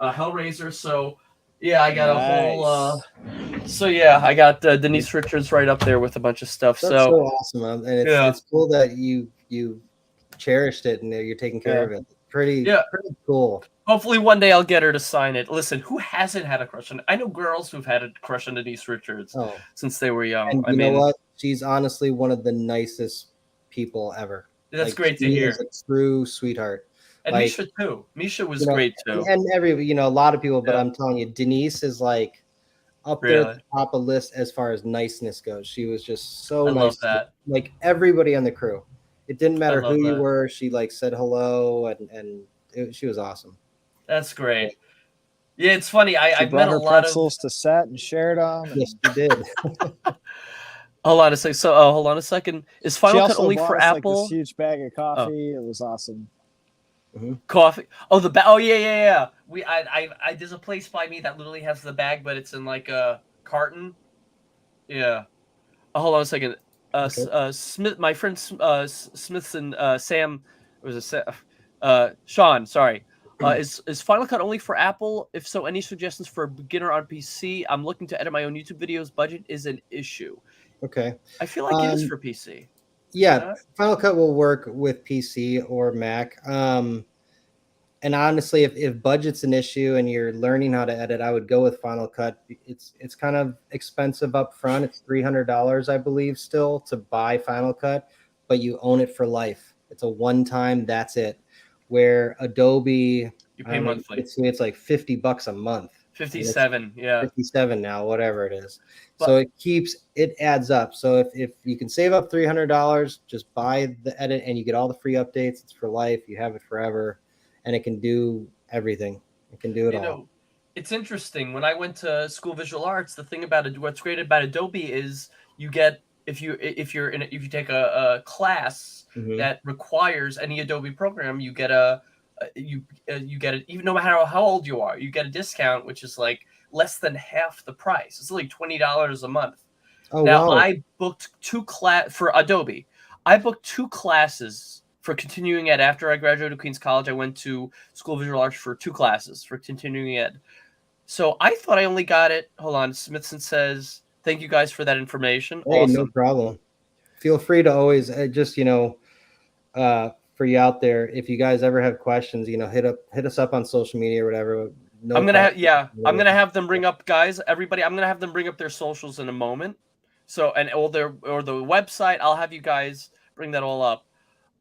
S1: Hellraiser. So yeah, I got a whole.
S3: Nice.
S1: So yeah, I got Denise Richards right up there with a bunch of stuff.
S2: That's
S1: So
S2: so awesome, and
S1: yeah,
S2: it's cool that you cherished it and you're taking care
S3: Yeah.
S2: of it. Pretty
S1: yeah.
S2: cool.
S1: Hopefully one day I'll get her to sign it. Listen, who hasn't had a crush on? I know girls who've had a crush on Denise Richards
S2: Oh,
S1: since they were young.
S2: and
S1: I
S2: you know
S1: mean,
S2: what? She's honestly one of the nicest people ever.
S1: that's
S2: Like
S1: great to
S2: she is
S1: hear.
S2: a true sweetheart.
S1: And
S2: Like,
S1: Misha too. Misha was
S2: you know,
S1: great too.
S2: and every a lot of people, but
S1: Yeah,
S2: I'm telling you, Denise is like up there at
S1: really.
S2: the top of the list as far as niceness goes. She was just so
S1: I love
S2: nice to
S1: that.
S2: like everybody on the crew. It didn't
S1: I
S2: matter
S1: love
S2: who you
S1: that.
S2: were. She like said hello she was awesome.
S1: That's great. Yeah, it's funny.
S3: She
S1: I've met
S3: brought
S1: a
S3: her
S1: lot of.
S3: pretzels to set and shared them.
S2: Yes,
S3: And
S2: she did.
S1: Hold on a second. So, hold on a second. Is
S3: she
S1: Final Cut
S3: also
S1: only
S3: bought
S1: for
S3: us like this
S1: Apple?
S3: huge bag of
S1: Oh,
S3: coffee. It was awesome.
S1: coffee. Oh, the bag. Oh, yeah. There's a place by me that literally has the bag, but it's in like a carton. Yeah. Oh, hold on a second.
S2: Okay.
S1: Smith, my friend Smithson, Sam, was it Sean? Sorry. Is Final Cut only for Apple? If so, any suggestions for a beginner on PC? I'm looking to edit my own YouTube videos. Budget is an issue.
S2: Okay.
S1: I feel like it is for PC.
S2: Yeah, Final Cut will work with PC or Mac. And honestly, if budget's an issue and you're learning how to edit, I would go with Final Cut. It's kind of expensive up front. It's $300, I believe, still to buy Final Cut, but you own it for life. It's a one-time, that's it. Where Adobe,
S1: You
S2: I
S1: pay
S2: don't know,
S1: monthly.
S2: it's like $50 a month.
S1: 57, yeah.
S2: 57 now, whatever it is.
S1: But,
S2: So it adds up. So if you can save up $300, just buy the edit and you get all the free updates. It's for life. You have it forever, and it can do everything. It can do it all.
S1: It's interesting. When I went to school of visual arts, the thing about it, what's great about Adobe is you get if you take a class that requires any Adobe program, you get you get it even no matter how old you are, you get a discount, which is like less than half the price. It's like $20 a month.
S2: Oh
S1: Now
S2: wow!
S1: I booked for Adobe. I booked 2 classes for continuing ed. After I graduated Queens College, I went to School of Visual Arts for 2 classes for continuing ed. So I thought I only got it. Hold on, Smithson says, "Thank you guys for that information."
S2: Hey,
S1: Awesome.
S2: no problem. Feel free to always just for you out there, if you guys ever have questions, hit us up on social media or whatever. No
S1: I'm gonna
S2: problem.
S1: I'm gonna have them bring up, guys. Everybody, I'm gonna have them bring up their socials in a moment. So or the website. I'll have you guys bring that all up.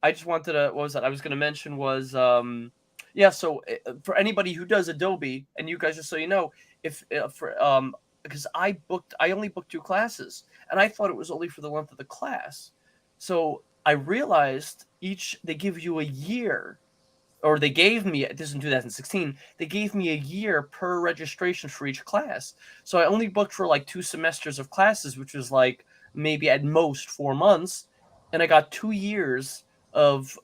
S1: I just wanted to. What was that? I was gonna mention was So for anybody who does Adobe, and you guys, just so you know, if because I only booked 2 classes, and I thought it was only for the length of the class. So I realized they give you a year, or they gave me, this is in 2016, they gave me a year per registration for each class. So I only booked for like 2 semesters of classes, which was like maybe at most 4 months, and I got 2 years of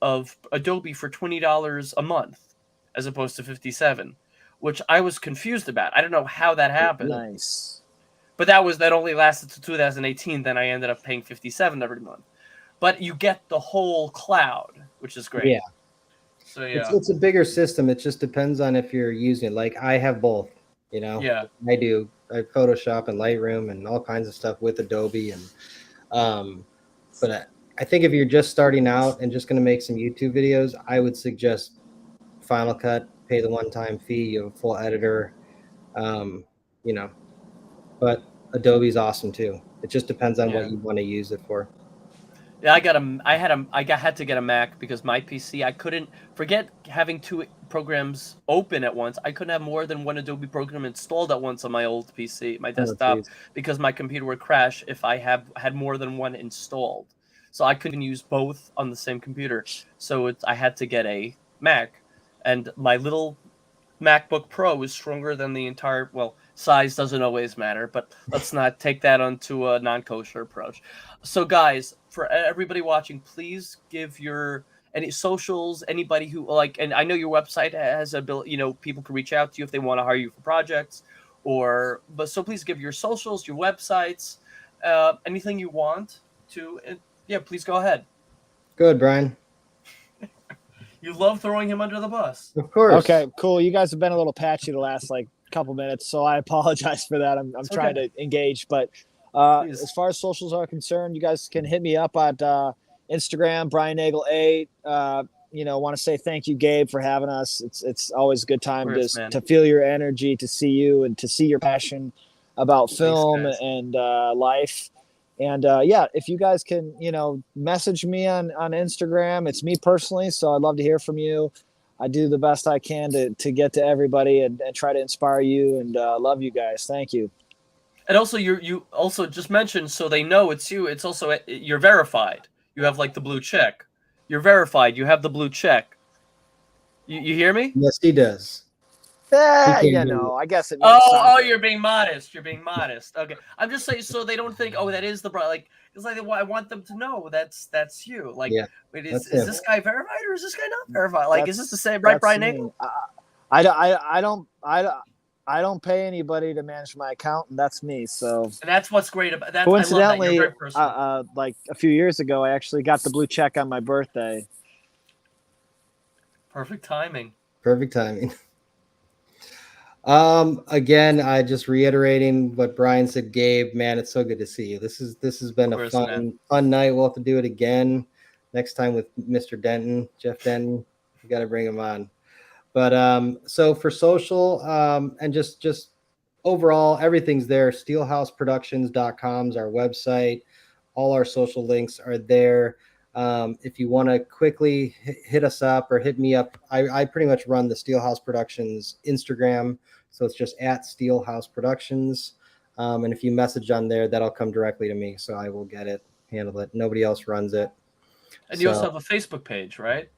S1: Adobe for $20 a month, as opposed to 57, which I was confused about. I don't know how that happened.
S3: Nice.
S1: But that only lasted to 2018. Then I ended up paying 57 every month. But you get the whole cloud, which is great.
S2: Yeah.
S1: So yeah,
S2: it's a bigger system. It just depends on if you're using it. Like I have both, you know.
S1: yeah,
S2: I do. I Photoshop and Lightroom and all kinds of stuff with Adobe and um but I think if you're just starting out and just going to make some YouTube videos, I would suggest Final Cut, pay the one-time fee, you have a full editor, um, you know, but Adobe's awesome too. It just depends on
S1: yeah.
S2: what you want to use it for.
S1: Yeah, had to get a Mac because my PC, I couldn't forget having two programs open at once. I couldn't have more than one Adobe program installed at once on my old PC, my
S2: Oh,
S1: desktop,
S2: geez.
S1: because my computer would crash if I had more than one installed. So I couldn't use both on the same computer. So I had to get a Mac, and my little MacBook Pro is stronger than the entire. Well, size doesn't always matter, but let's not take that onto a non-kosher approach. So, guys, for everybody watching, please give your any socials. Anybody who like, and I know your website has ability. People can reach out to you if they want to hire you for projects, but so please give your socials, your websites, anything you want to. Yeah, please go ahead.
S2: Good, Brian.
S1: You love throwing him under the bus.
S2: Of course.
S3: Okay, cool. You guys have been a little patchy the last like couple minutes, so I apologize for that. I'm trying to engage, but as far as socials are concerned, you guys can hit me up at Instagram, Brian Nagel 8. Want to say thank you, Gabe, for having us. It's always a good time to feel your energy, to see you, and to see your passion about film and life. And if you guys can, message me on Instagram. It's me personally, so I'd love to hear from you. I do the best I can to get to everybody and try to inspire you, and love you guys. Thank you.
S1: And also, you also just mentioned, so they know it's you. It's also, you're verified. You have like the blue check. You're verified. You have the blue check. You hear me?
S2: Yes, he does.
S3: I guess it means
S1: something. You're being modest. You're being modest. Okay, I'm just saying so they don't think, that is the like. It's like I want them to know that's you. Like, wait, is this guy verified or is this guy not verified? Like, is this the same, right, Brian Nagel?
S3: I don't pay anybody to manage my account, and that's me. So
S1: and that's what's great about that.
S3: Coincidentally, like a few years ago, I actually got the blue check on my birthday.
S1: Perfect timing.
S2: Perfect timing. Again, I just reiterating what Brian said. Gabe, man, it's so good to see you. This has been a fun night. We'll have to do it again next time with Mr. Denton, Jeff Denton. We got to bring him on. But so for social and just overall, everything's there. steelhouseproductions.com is our website. All our social links are there. If you want to quickly hit us up or hit me up, I pretty much run the Steelhouse Productions Instagram. So it's just at Steelhouse Productions. And if you message on there, that'll come directly to me. So I will get it, handle it. Nobody else runs it.
S1: And you also have a Facebook page, right?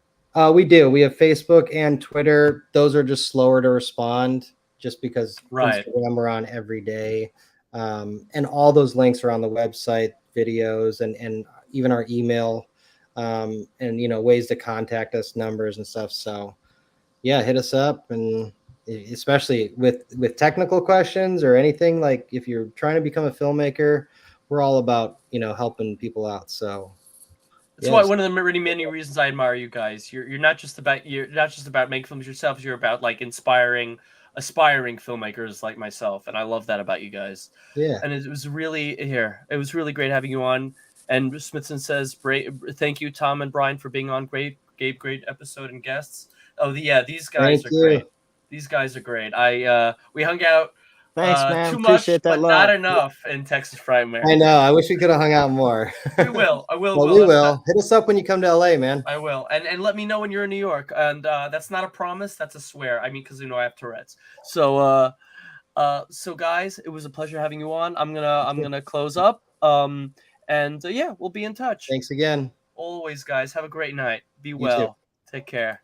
S2: We do. We have Facebook and Twitter. Those are just slower to respond just because Instagram we're on every day. And all those links are on the website, videos, and even our email. And ways to contact us, numbers and stuff. So yeah, hit us up, and especially with technical questions or anything, like if you're trying to become a filmmaker, we're all about helping people out. So
S1: that's why one of the many reasons I admire you guys. You're not just about making films yourselves. You're about like inspiring aspiring filmmakers like myself, and I love that about you guys.
S2: Yeah,
S1: and it was really great having you on. And Smithson says, "Thank you, Tom and Brian, for being on. Great episode and guests. These guys are great. These guys are great. We hung out.
S3: Thanks, man.
S1: Too
S3: Appreciate
S1: much,
S3: that
S1: but
S3: love.
S1: not enough in Texas Frightmare.
S2: I know. I wish we could have hung out more.
S1: I will.
S2: Well, we will. Hit us up when you come to LA, man.
S1: I will, and let me know when you're in New York. And that's not a promise. That's a swear. I mean, because I have Tourette's. So, so guys, it was a pleasure having you on. I'm gonna close up. And we'll be in touch.
S2: Thanks again.
S1: Always, guys. Have a great night. Be well. Take care.